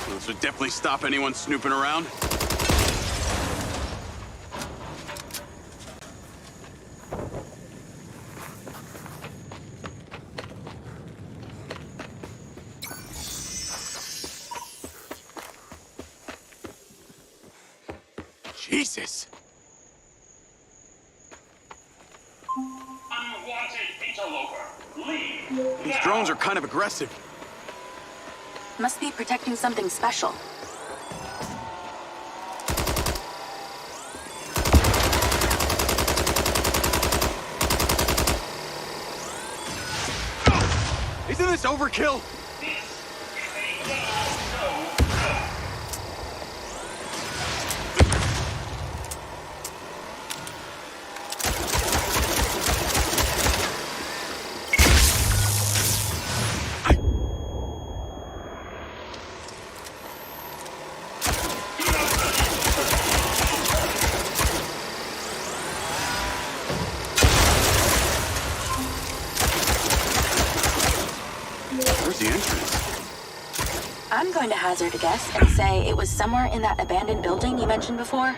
This would definitely stop anyone snooping around. Jesus! Unwanted interloper. Leave. These drones are kind of aggressive. Must be protecting something special. Isn't this overkill? Where's the entrance? I'm going to hazard a guess and say it was somewhere in that abandoned building you mentioned before.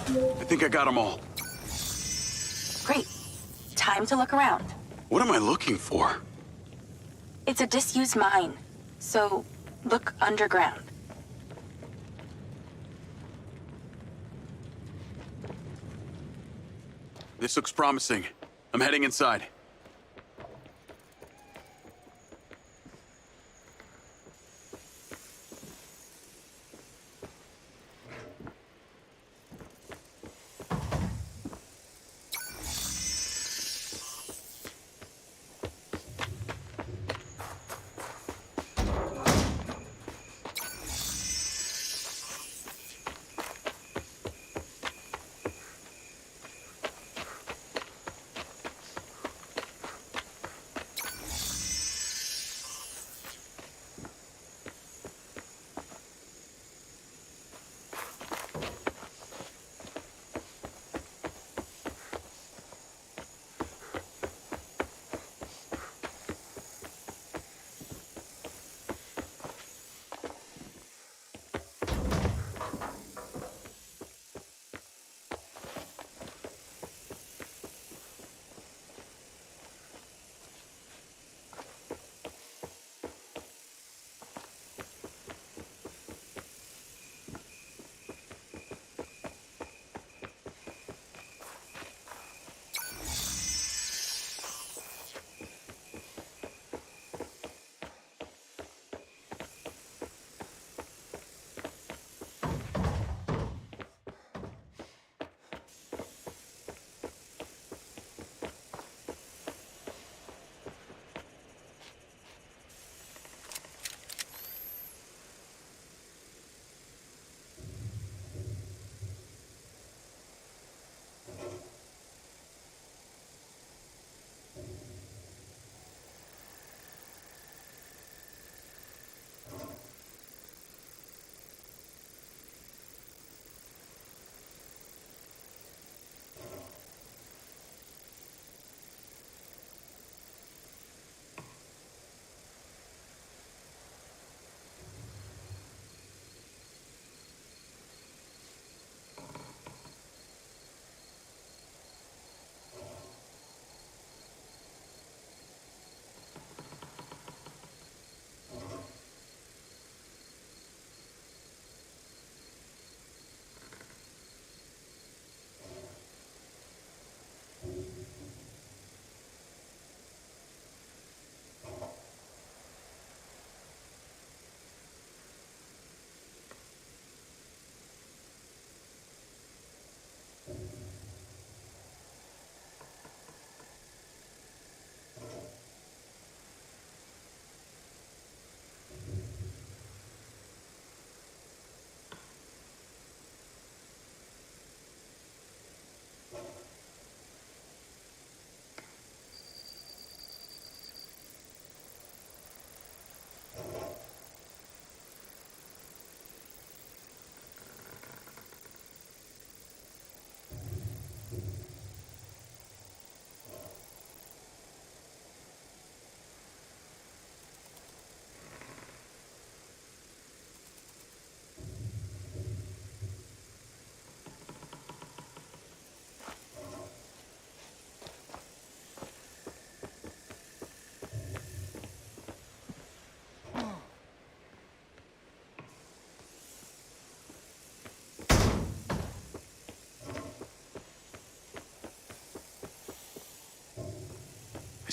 I think I got them all. Great. Time to look around. What am I looking for? It's a disused mine, so look underground. This looks promising. I'm heading inside.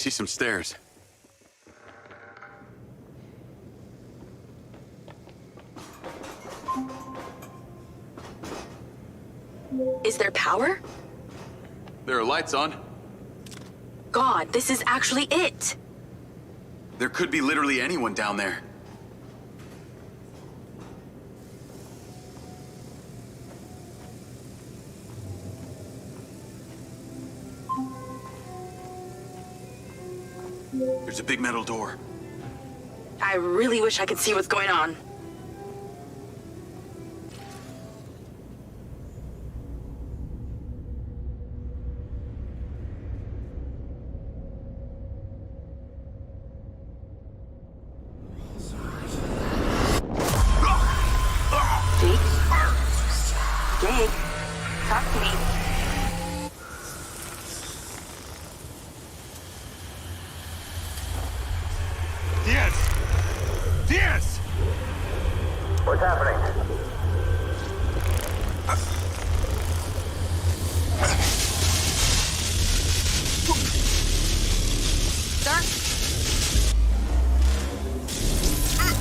see some stairs. Is there power? There are lights on. God, this is actually it! There could be literally anyone down there. There's a big metal door. I really wish I could see what's going on. Jake, talk to me. Diaz! What's happening? Sir?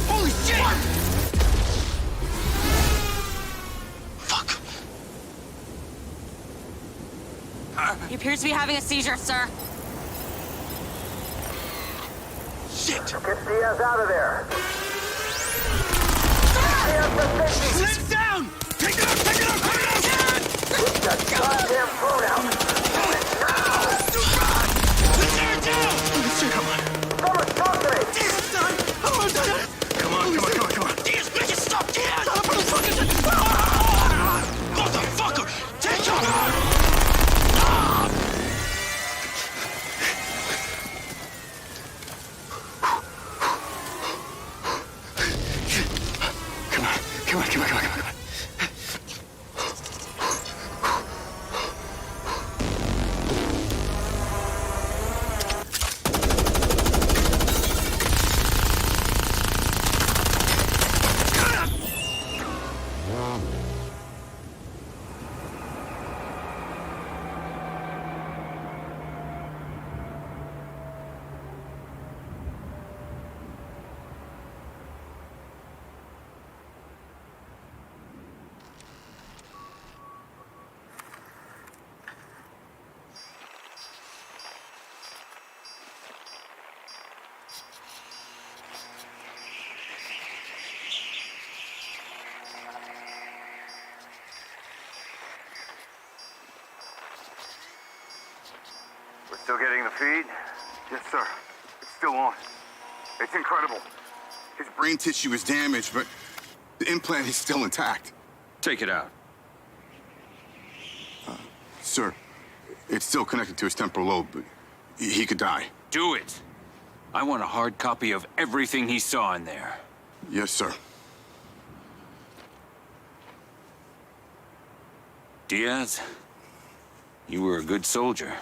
Holy shit! Fuck. He appears to be having a seizure, sir. Shit! Get Diaz out of there. Sit down! Take it up! Take it up! Take it up! Get the goddamn phone out. Come on! Someone talk to me. Come on! Diaz, bitches, stop! Diaz! Motherfucker! Take your... Come on. We're still getting the feed? Yes, sir. It's still on. It's incredible. His brain tissue is damaged, but the implant is still intact. Take it out. Sir, it's still connected to his temporal lobe, but he could die. Do it. I want a hard copy of everything he saw in there. Yes, sir. Diaz, you were a good soldier.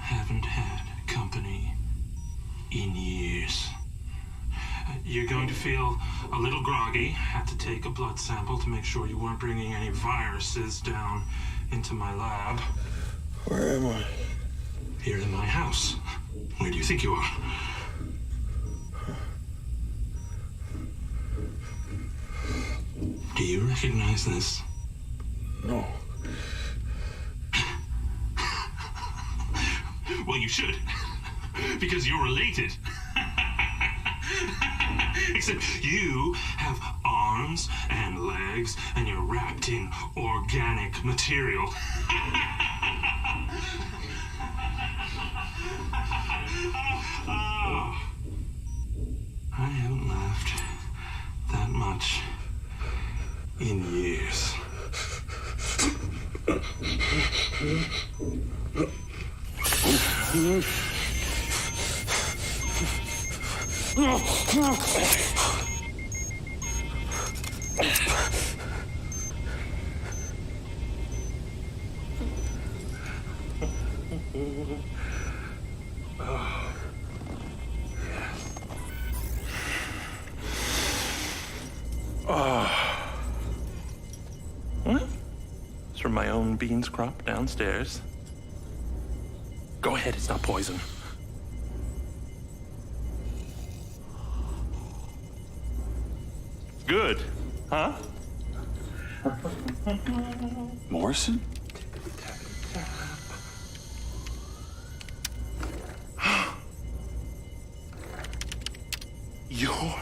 Haven't had company in years. You're going to feel a little groggy. Had to take a blood sample to make sure you weren't bringing any viruses down into my lab. Where am I? Here in my house. Where do you think you are? Do you recognize this? No. Well, you should, because you're related. Except you have arms and legs, and you're wrapped in organic material. I haven't laughed that much in years. It's from my own beans crop downstairs. Go ahead, it's not poison. Good, huh? Morrison? Your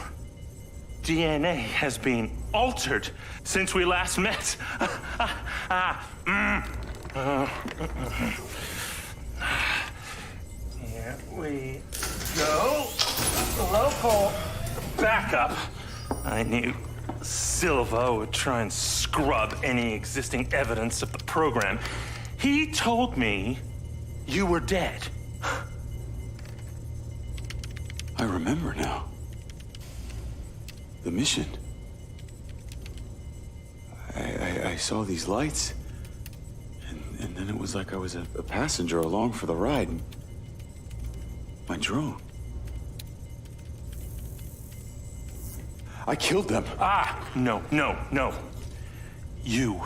DNA has been altered since we last met. Here we go. Local backup. I knew Silva would try and scrub any existing evidence of the program. He told me you were dead. I remember now. The mission. I saw these lights, and then it was like I was a passenger along for the ride. My drone. I killed them. No. You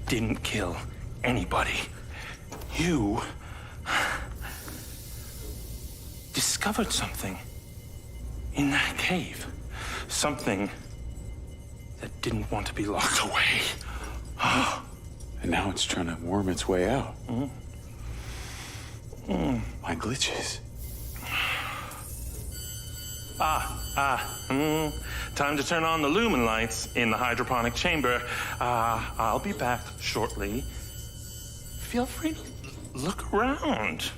didn't kill anybody. You discovered something in that cave. Something that didn't want to be locked away. And now it's trying to worm its way out. My glitches. Time to turn on the lumen lights in the hydroponic chamber. I'll be back shortly. Feel free to look around.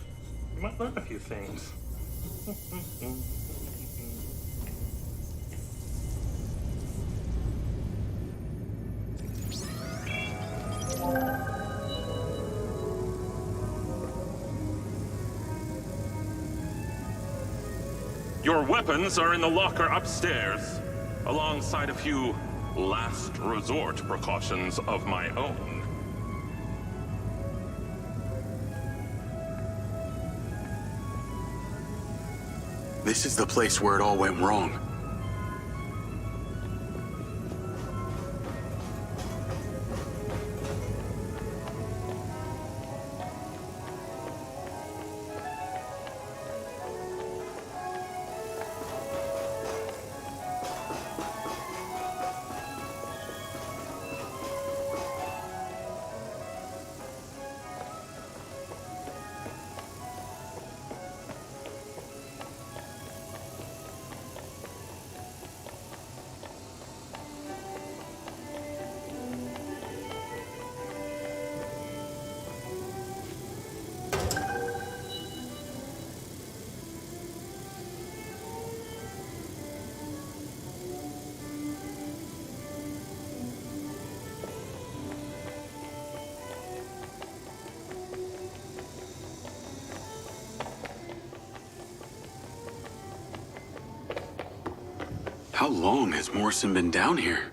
You might learn a few things. Your weapons are in the locker upstairs, alongside a few last resort precautions of my own. This is the place where it all went wrong. How long has Morrison been down here?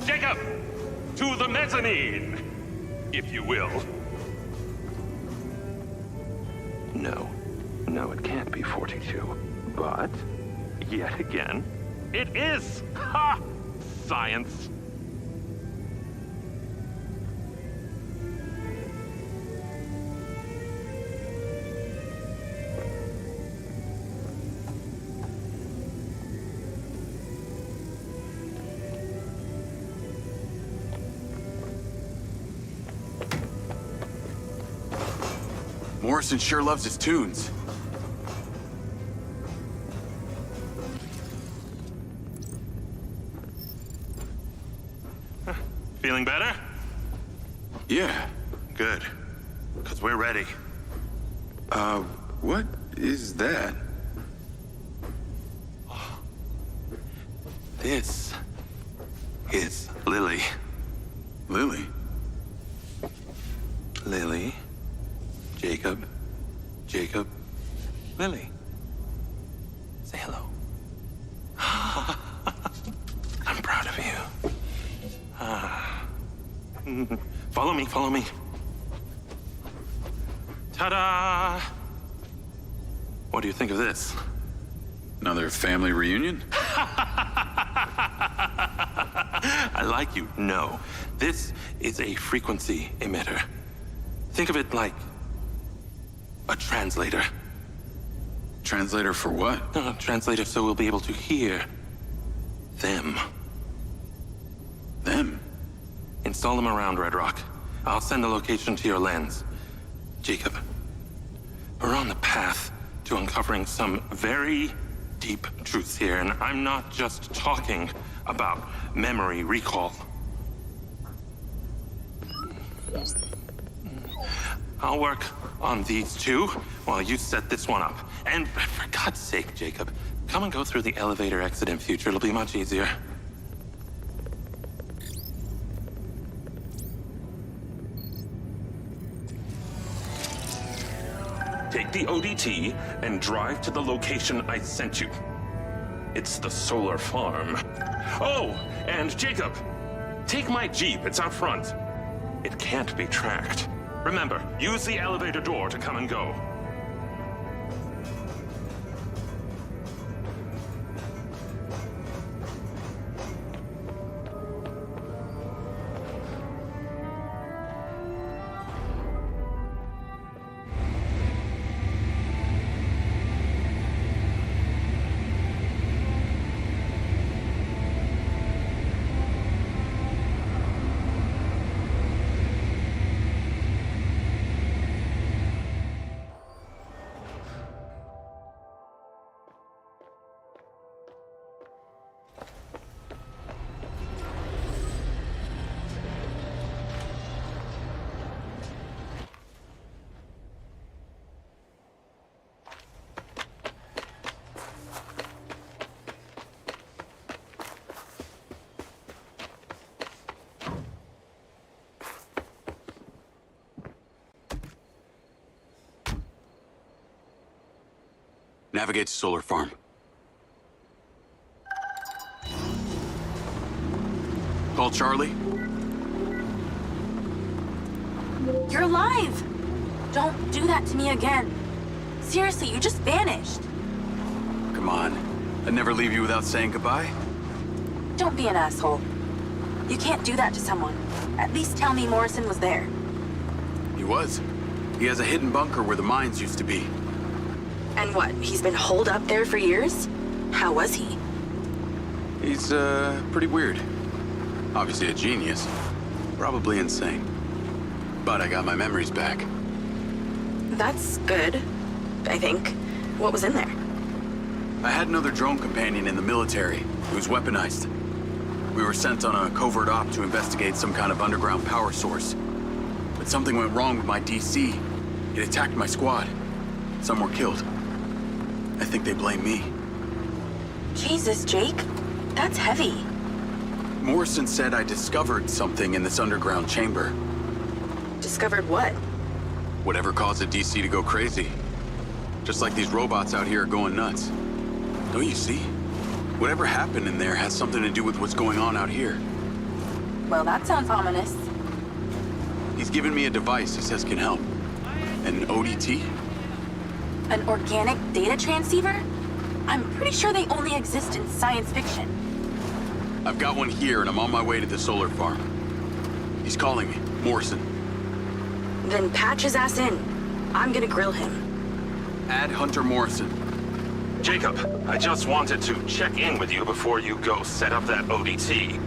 Jacob! To the mezzanine, if you will. No, it can't be 42. But, yet again, it is! Ha! Science. Morrison sure loves his tunes. Feeling better? Yeah. Good. Because we're ready. What is that? This is Lily. Lily? Lily. Jacob. Jacob. Lily. Say hello. I'm proud of you. Follow me, follow me. Ta-da! What do you think of this? Another family reunion? I like you. No. This is a frequency emitter. Think of it like a translator. Translator for what? Translator so we'll be able to hear them. Them? Install them around Red Rock. I'll send a location to your lens. Jacob, we're on the path to uncovering some very deep truths here, and I'm not just talking about memory recall. I'll work on these two while you set this one up. And for God's sake, Jacob, come and go through the elevator exit in future. It'll be much easier. Take the ODT and drive to the location I sent you. It's the solar farm. Oh, and Jacob, take my Jeep. It's out front. It can't be tracked. Remember, use the elevator door to come and go. Navigate to solar farm. Call Charlie. You're alive! Don't do that to me again. Seriously, you just vanished. Come on. I'd never leave you without saying goodbye. Don't be an asshole. You can't do that to someone. At least tell me Morrison was there. He was. He has a hidden bunker where the mines used to be. And what, he's been holed up there for years? How was he? He's, pretty weird. Obviously a genius. Probably insane. But I got my memories back. That's good, I think. What was in there? I had another drone companion in the military. He was weaponized. We were sent on a covert op to investigate some kind of underground power source. But something went wrong with my DC. It attacked my squad. Some were killed. I think they blame me. Jesus, Jake. That's heavy. Morrison said I discovered something in this underground chamber. Discovered what? Whatever caused the DC to go crazy. Just like these robots out here are going nuts. Don't you see? Whatever happened in there has something to do with what's going on out here. Well, that sounds ominous. He's given me a device he says can help. An ODT? An organic data transceiver? I'm pretty sure they only exist in science fiction. I've got one here and I'm on my way to the solar farm. He's calling me, Morrison. Then patch his ass in. I'm gonna grill him. Add Hunter Morrison. Jacob, I just wanted to check in with you before you go set up that ODT.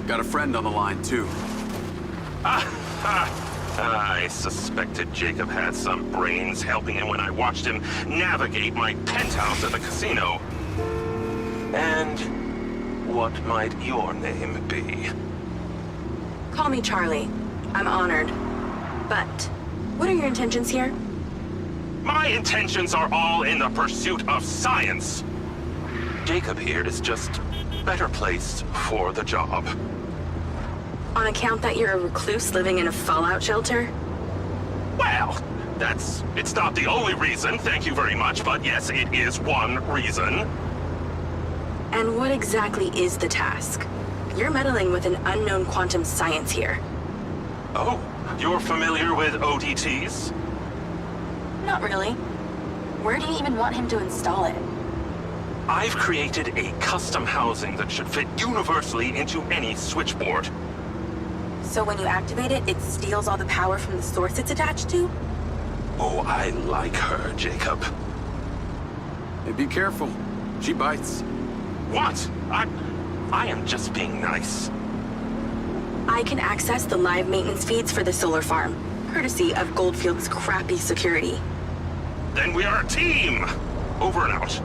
Got a friend on the line, too. I suspected Jacob had some brains helping him when I watched him navigate my penthouse at the casino. And what might your name be? Call me Charlie. I'm honored. But what are your intentions here? My intentions are all in the pursuit of science. Jacob here is just better placed for the job. On account that you're a recluse living in a fallout shelter? Well, it's not the only reason, thank you very much, but yes, it is one reason. And what exactly is the task? You're meddling with an unknown quantum science here. Oh, you're familiar with ODTs? Not really. Where do you even want him to install it? I've created a custom housing that should fit universally into any switchboard. So when you activate it, it steals all the power from the source it's attached to? Oh, I like her, Jacob. Hey, be careful. She bites. What? I am just being nice. I can access the live maintenance feeds for the solar farm, courtesy of Goldfield's crappy security. Then we are a team! Over and out.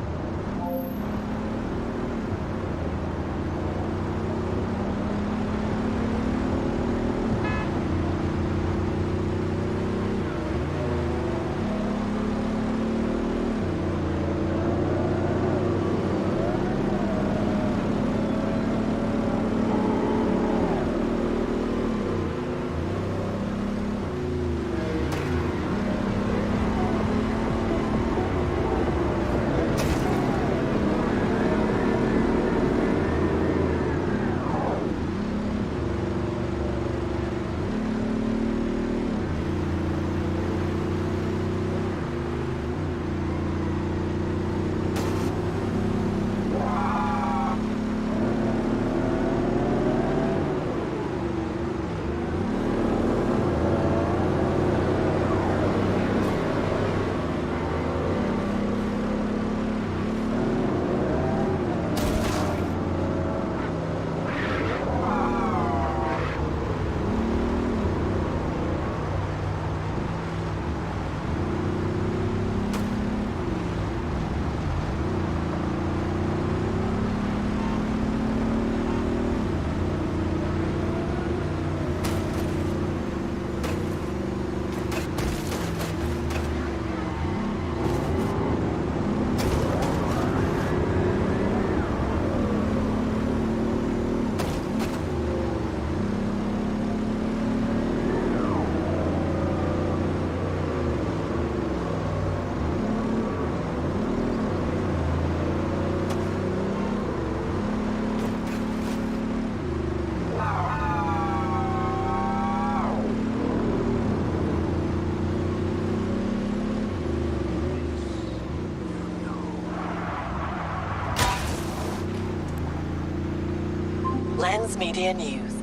Lens Media News.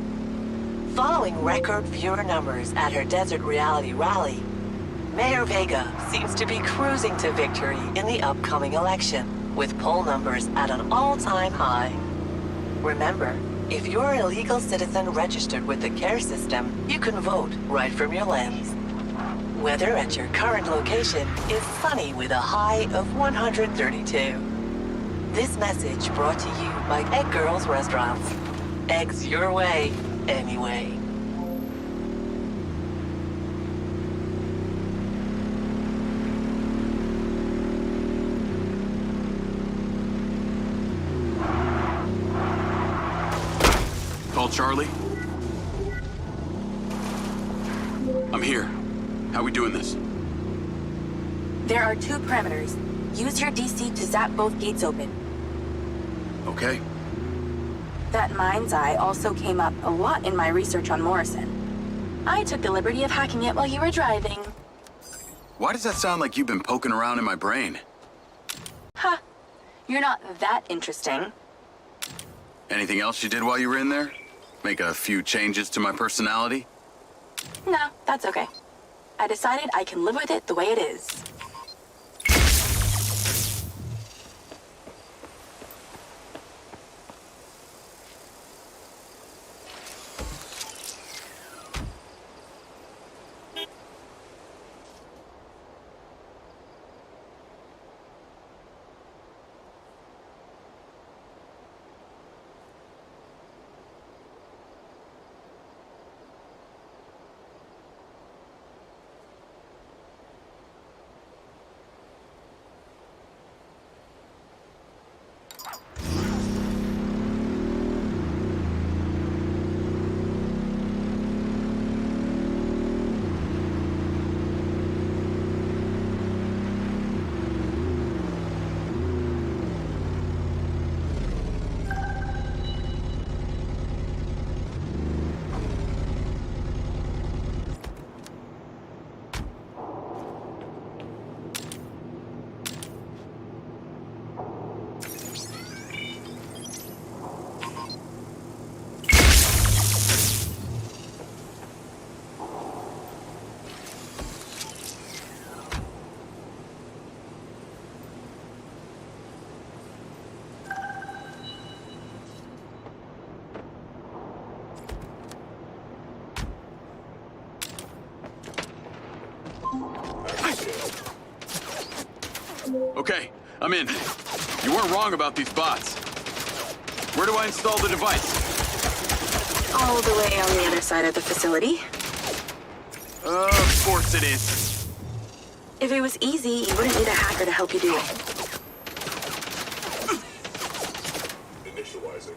Following record viewer numbers at her Desert Reality rally, Mayor Vega seems to be cruising to victory in the upcoming election, with poll numbers at an all-time high. Remember, if you're a legal citizen registered with the CARE system, you can vote right from your lens. Weather at your current location is sunny with a high of 132. This message brought to you by Egg Girls Restaurants. Eggs your way, anyway. Call Charlie. I'm here. How we doing this? There are 2 parameters. Use your DC to zap both gates open. Okay. That MindsEye also came up a lot in my research on Morrison. I took the liberty of hacking it while you were driving. Why does that sound like you've been poking around in my brain? Huh. You're not that interesting. Anything else you did while you were in there? Make a few changes to my personality? No, that's okay. I decided I can live with it the way it is. Okay, I'm in. You weren't wrong about these bots. Where do I install the device? All the way on the other side of the facility. Of course it is. If it was easy, you wouldn't need a hacker to help you do it. Initializing.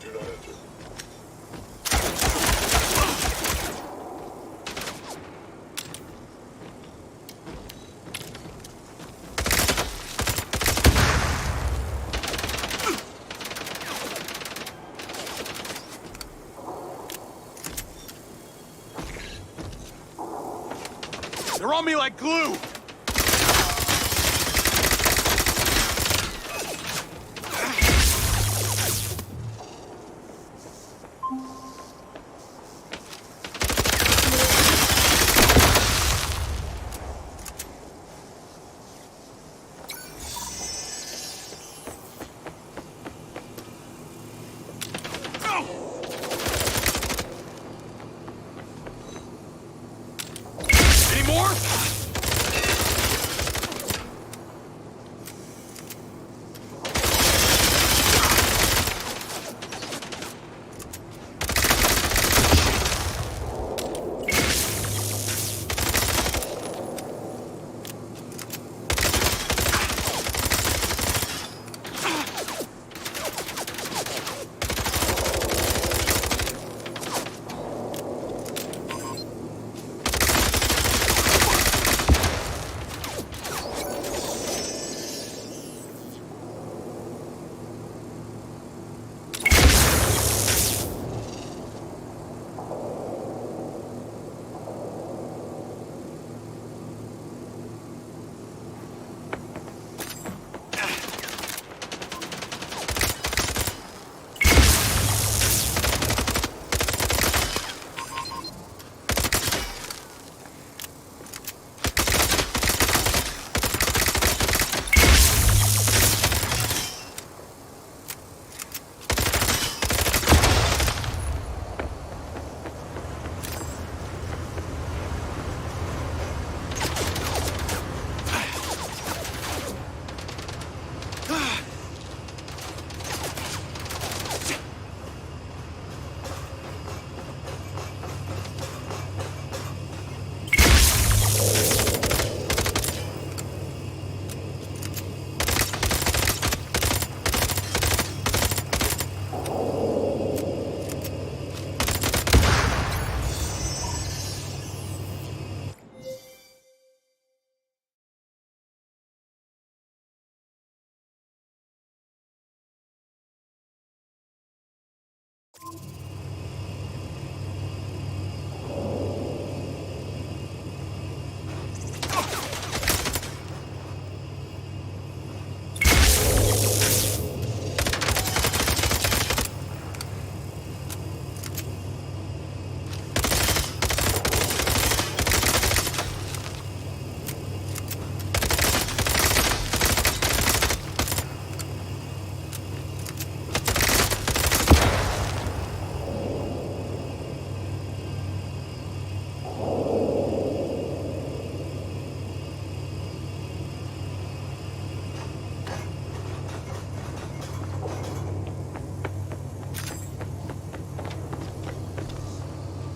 Do not enter. They're on me like glue! Any more?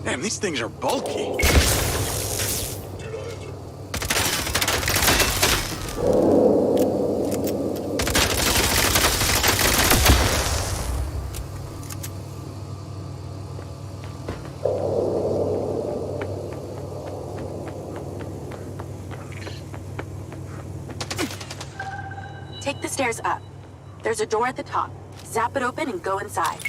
Damn, these things are bulky. Take the stairs up. There's a door at the top. Zap it open and go inside.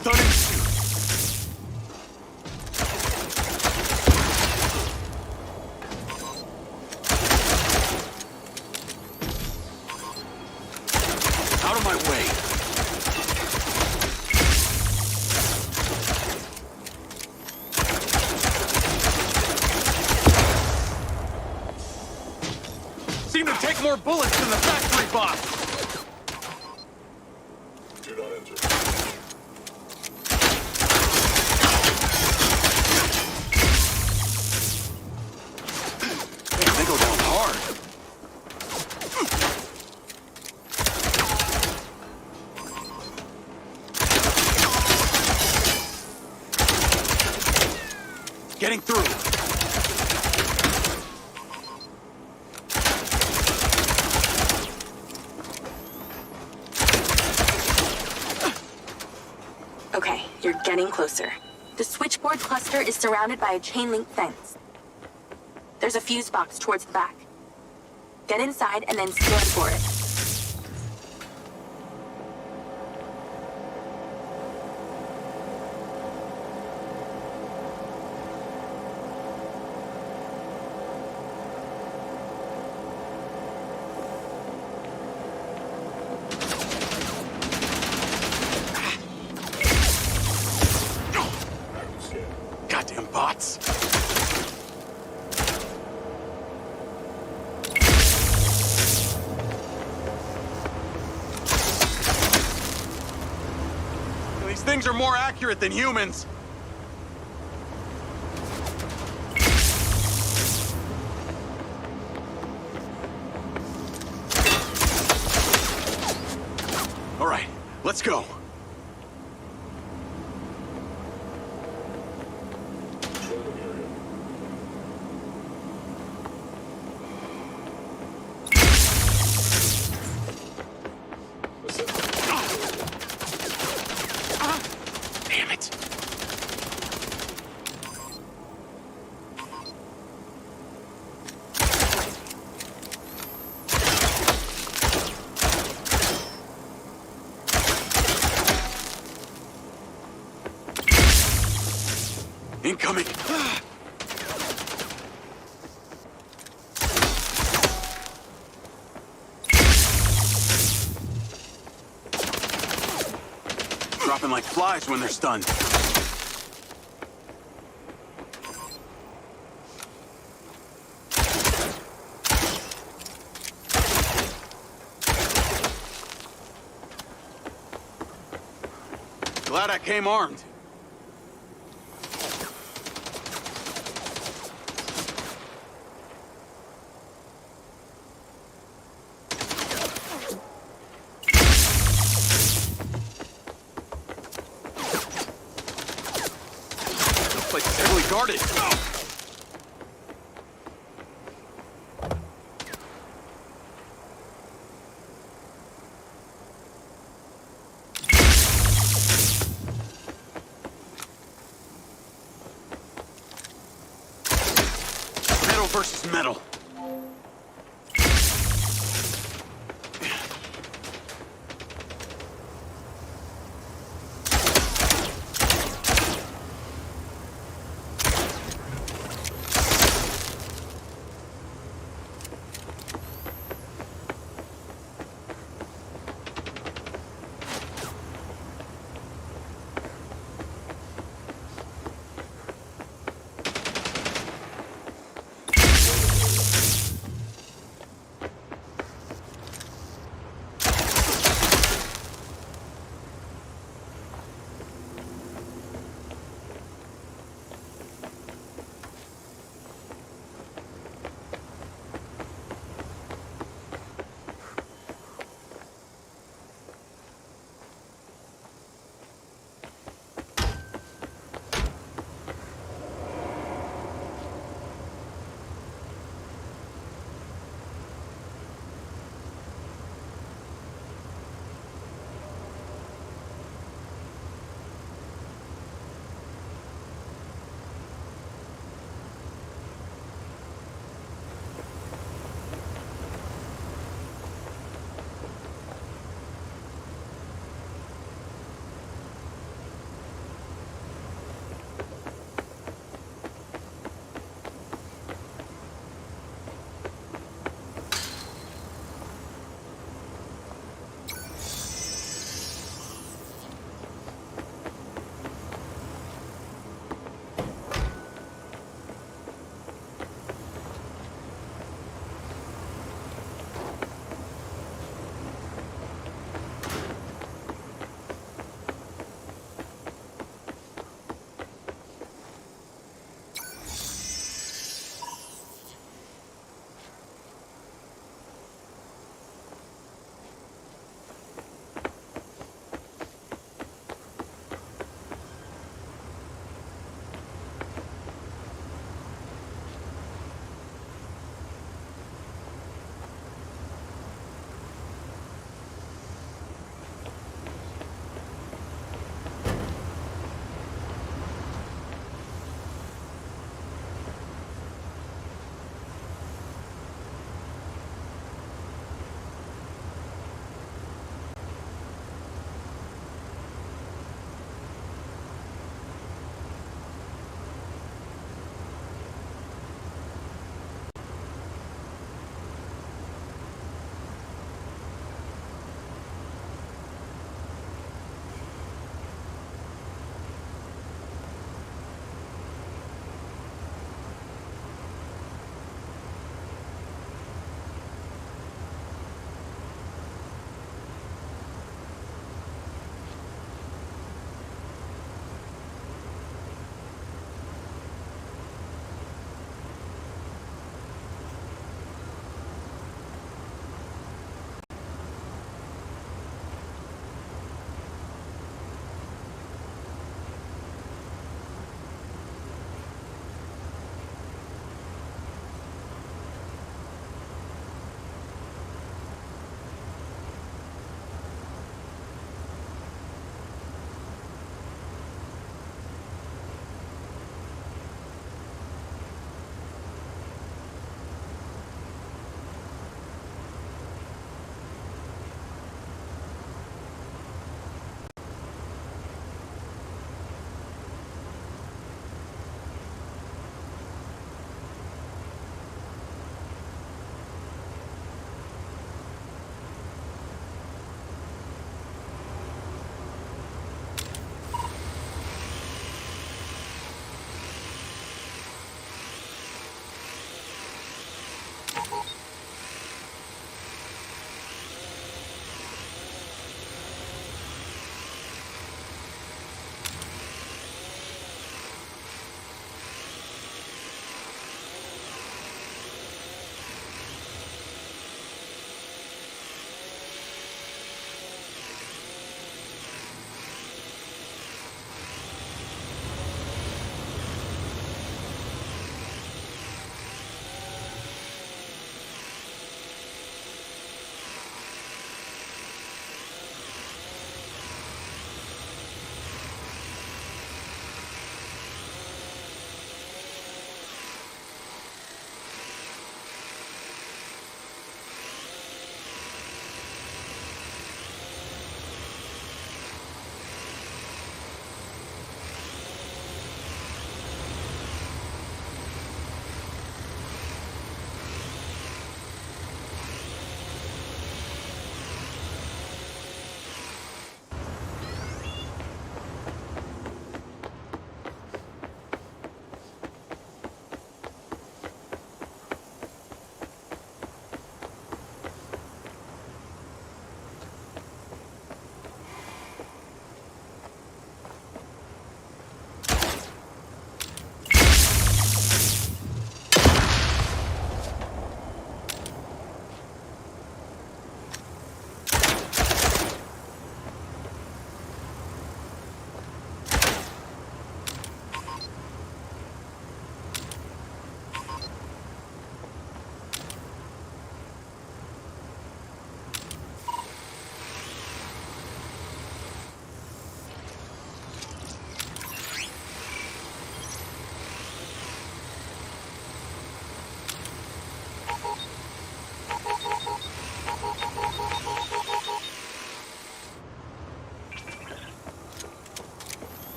Stun and shoot. Out of my way. Seem to take more bullets than the factory boss. Do not enter. They go down hard. Getting through. Okay, you're getting closer. The switchboard cluster is surrounded by a chain link fence. There's a fuse box towards the back. Get inside and then scan for it. Goddamn bots. These things are more accurate than humans. All right, let's go. Damn it. Incoming. Dropping like flies when they're stunned. Glad I came armed. This place is heavily guarded. Metal versus metal.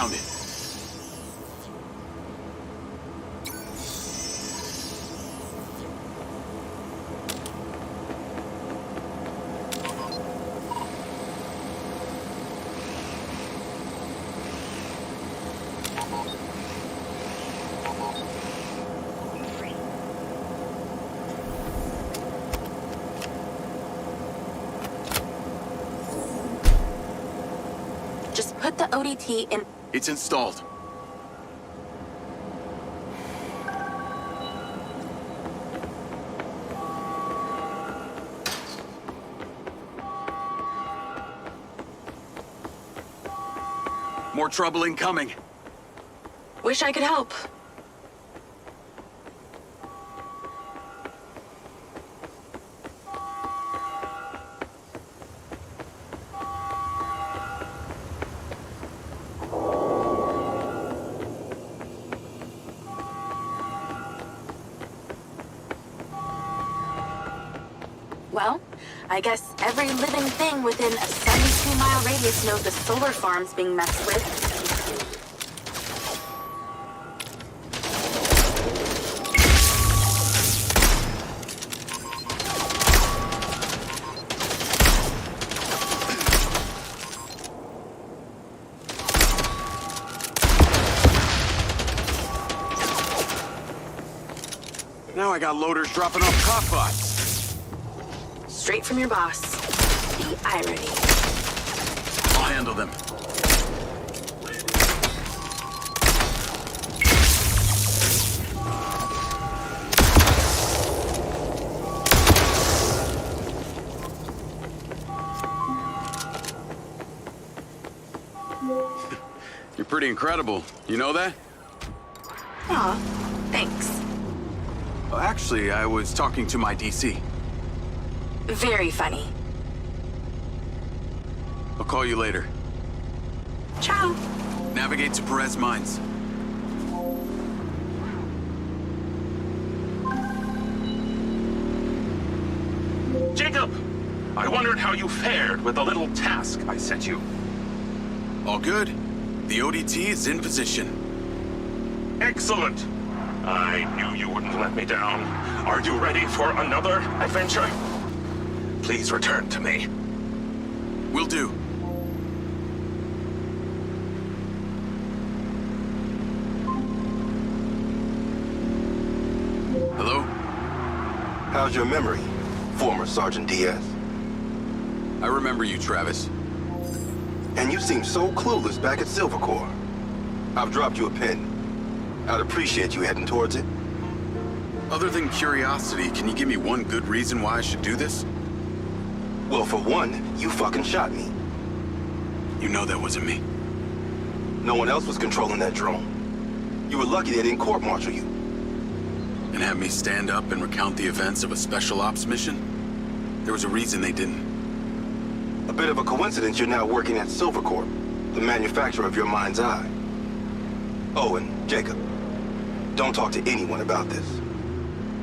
Found it. Just put the ODT in. It's installed. More trouble incoming. Wish I could help. Well, I guess every living thing within a 72-mile radius knows the solar farm's being messed with. Now I got loaders dropping off cop bots. Straight from your boss. The irony. I'll handle them. You're pretty incredible. You know that? Aw, thanks. Well, actually, I was talking to my DC. Very funny. I'll call you later. Ciao. Navigate to Perez Mines. Jacob! I wondered how you fared with the little task I sent you. All good. The ODT is in position. Excellent! I knew you wouldn't let me down. Are you ready for another adventure? Please return to me. Will do. Hello? How's your memory, former Sergeant Diaz? I remember you, Travis. And you seem so clueless back at Silver Corps. I've dropped you a pin. I'd appreciate you heading towards it. Other than curiosity, can you give me one good reason why I should do this? Well, for one, you fucking shot me. You know that wasn't me. No one else was controlling that drone. You were lucky they didn't court-martial you. And have me stand up and recount the events of a special ops mission? There was a reason they didn't. A bit of a coincidence you're now working at Silver Corp, the manufacturer of your MindsEye. Oh, and Jacob, don't talk to anyone about this.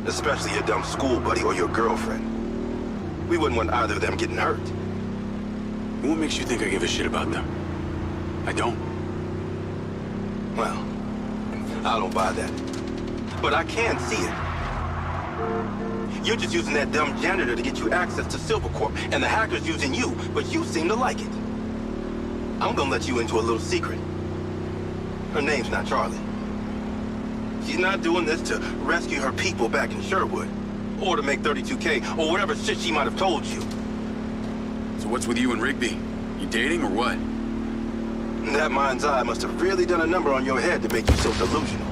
Especially your dumb school buddy or your girlfriend. We wouldn't want either of them getting hurt. What makes you think I give a shit about them? I don't. Well, I don't buy that. But I can see it. You're just using that dumb janitor to get you access to Silver Corp, and the hacker's using you, but you seem to like it. I'm gonna let you into a little secret. Her name's not Charlie. She's not doing this to rescue her people back in Sherwood, or to make 32K, or whatever shit she might have told you. So what's with you and Rigby? You dating or what? That MindsEye must have really done a number on your head to make you so delusional.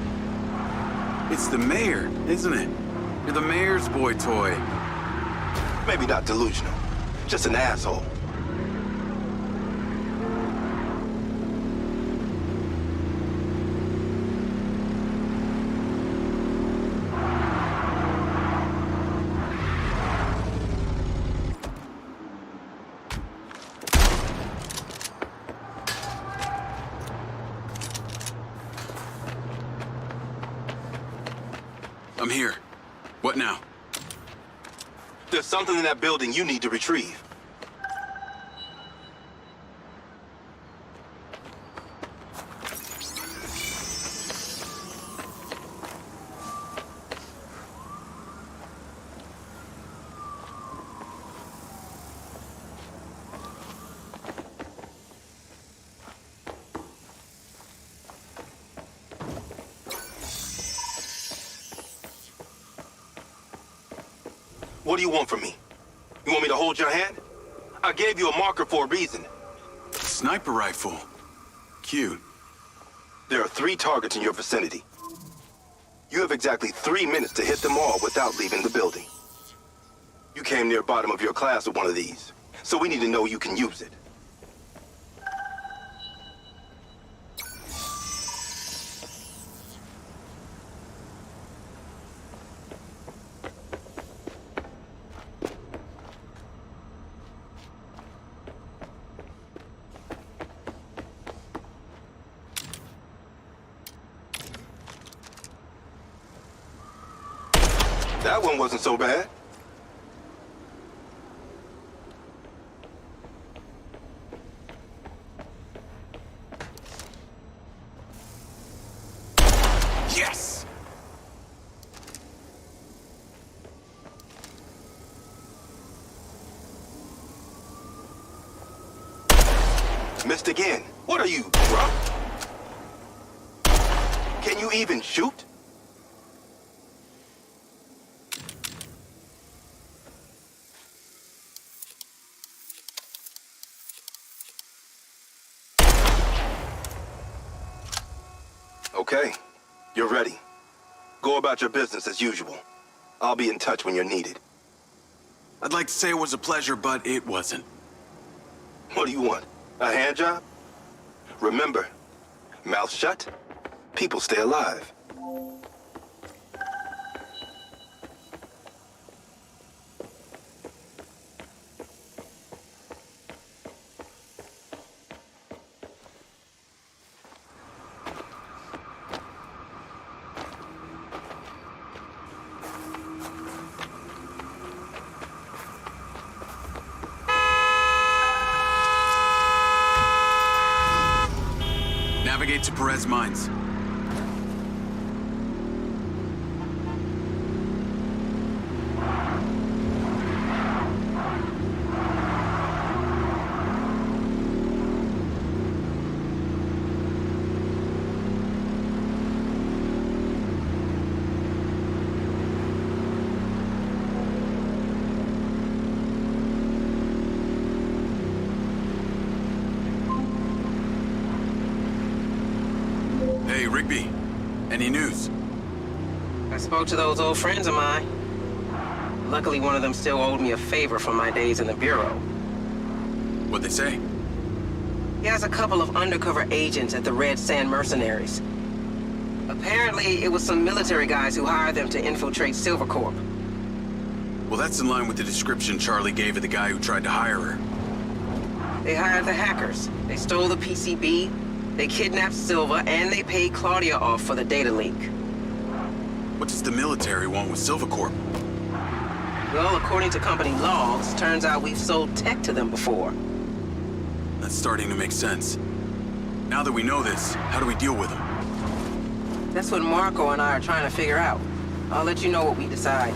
It's the mayor, isn't it? You're the mayor's boy toy. Maybe not delusional, just an asshole. I'm here. What now? There's something in that building you need to retrieve. What do you want from me? You want me to hold your hand? I gave you a marker for a reason. Sniper rifle. Cute. There are 3 targets in your vicinity. You have exactly 3 minutes to hit them all without leaving the building. You came near bottom of your class with one of these, so we need to know you can use it. That one wasn't so bad. Yes! Missed again. What are you, drunk? Can you even shoot? Okay, you're ready. Go about your business as usual. I'll be in touch when you're needed. I'd like to say it was a pleasure, but it wasn't. What do you want? A hand job? Remember, mouth shut, people stay alive. Navigate to Perez Mines. Hey, Rigby. Any news? I spoke to those old friends of mine. Luckily, one of them still owed me a favor from my days in the Bureau. What'd they say? He has a couple of undercover agents at the Red Sand Mercenaries. Apparently, it was some military guys who hired them to infiltrate Silvercorp. Well, that's in line with the description Charlie gave of the guy who tried to hire her. They hired the hackers. They stole the PCB, they kidnapped Silva, and they paid Claudia off for the data leak. What does the military want with Silvercorp? Well, according to company logs, turns out we've sold tech to them before. That's starting to make sense. Now that we know this, how do we deal with them? That's what Marco and I are trying to figure out. I'll let you know what we decide.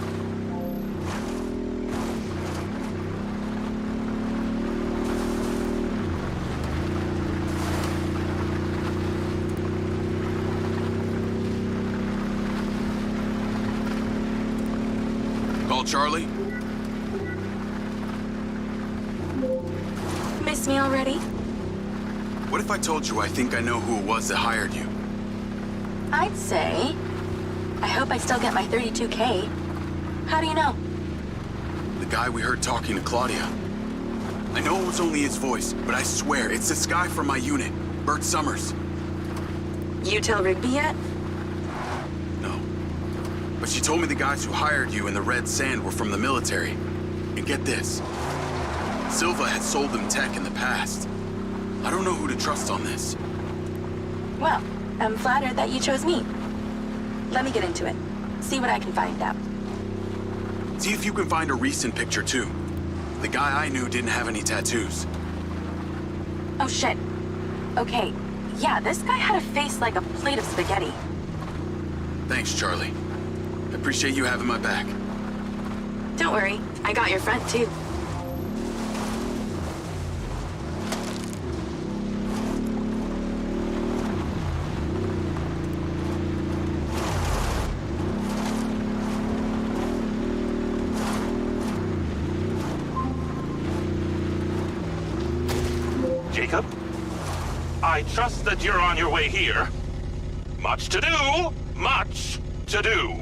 Call Charlie? Miss me already? What if I told you I think I know who it was that hired you? I'd say... I hope I still get my 32K. How do you know? The guy we heard talking to Claudia. I know it was only his voice, but I swear it's this guy from my unit, Bert Summers. You tell Rigby yet? No. But she told me the guys who hired you in the Red Sand were from the military. And get this. Silva had sold them tech in the past. I don't know who to trust on this. Well, I'm flattered that you chose me. Let me get into it. See what I can find out. See if you can find a recent picture, too. The guy I knew didn't have any tattoos. Oh, shit. Okay, yeah, this guy had a face like a plate of spaghetti. Thanks, Charlie. I appreciate you having my back. Don't worry, I got your front, too. I trust that you're on your way here. Much to do, much to do.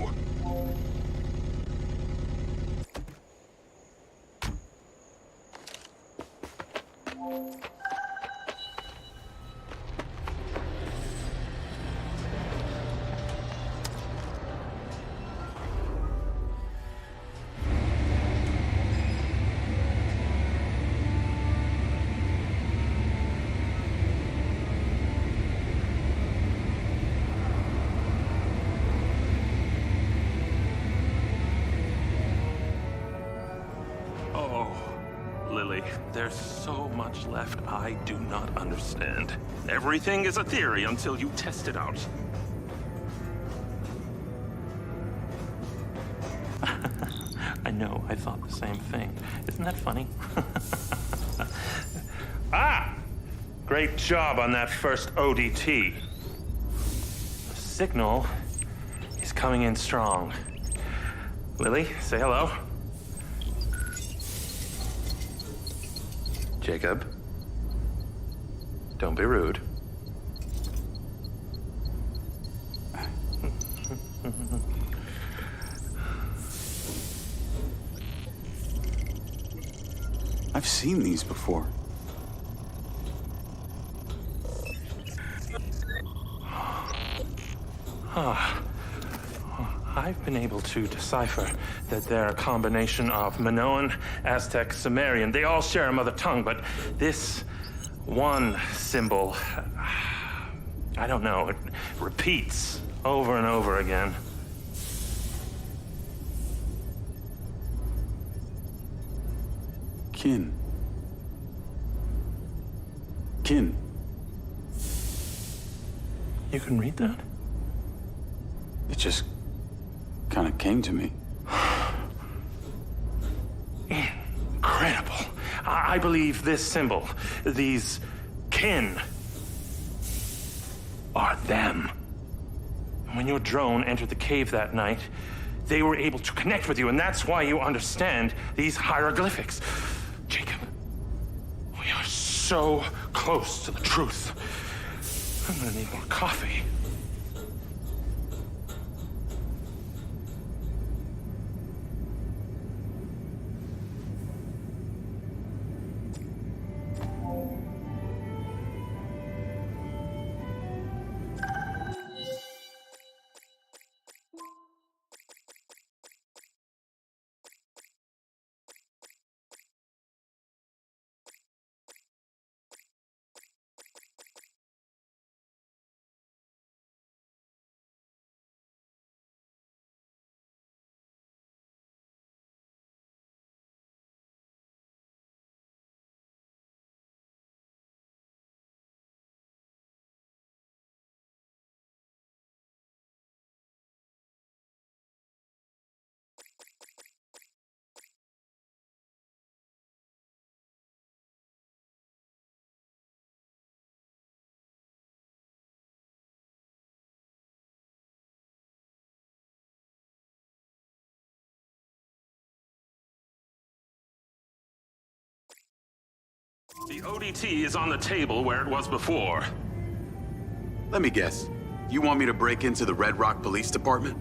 Lily, there's so much left I do not understand. Everything is a theory until you test it out. I know, I thought the same thing. Isn't that funny? Ah! Great job on that first ODT. The signal is coming in strong. Lily, say hello. Jacob, don't be rude. I've seen these before. I've been able to decipher that they're a combination of Minoan, Aztec, Sumerian. They all share a mother tongue, but this one symbol, I don't know, it repeats over and over again. Kin. Kin. You can read that? It just kind of came to me. Incredible. I believe this symbol, these kin, are them. When your drone entered the cave that night, they were able to connect with you, and that's why you understand these hieroglyphics. Jacob, we are so close to the truth. I'm gonna need more coffee. The ODT is on the table where it was before. Let me guess. You want me to break into the Red Rock Police Department?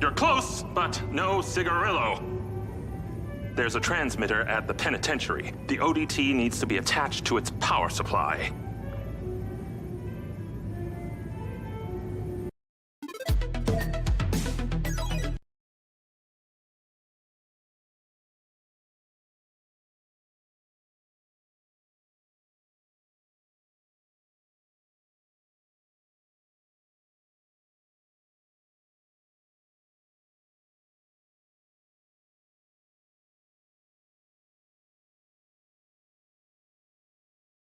You're close, but no cigarillo. There's a transmitter at the penitentiary. The ODT needs to be attached to its power supply.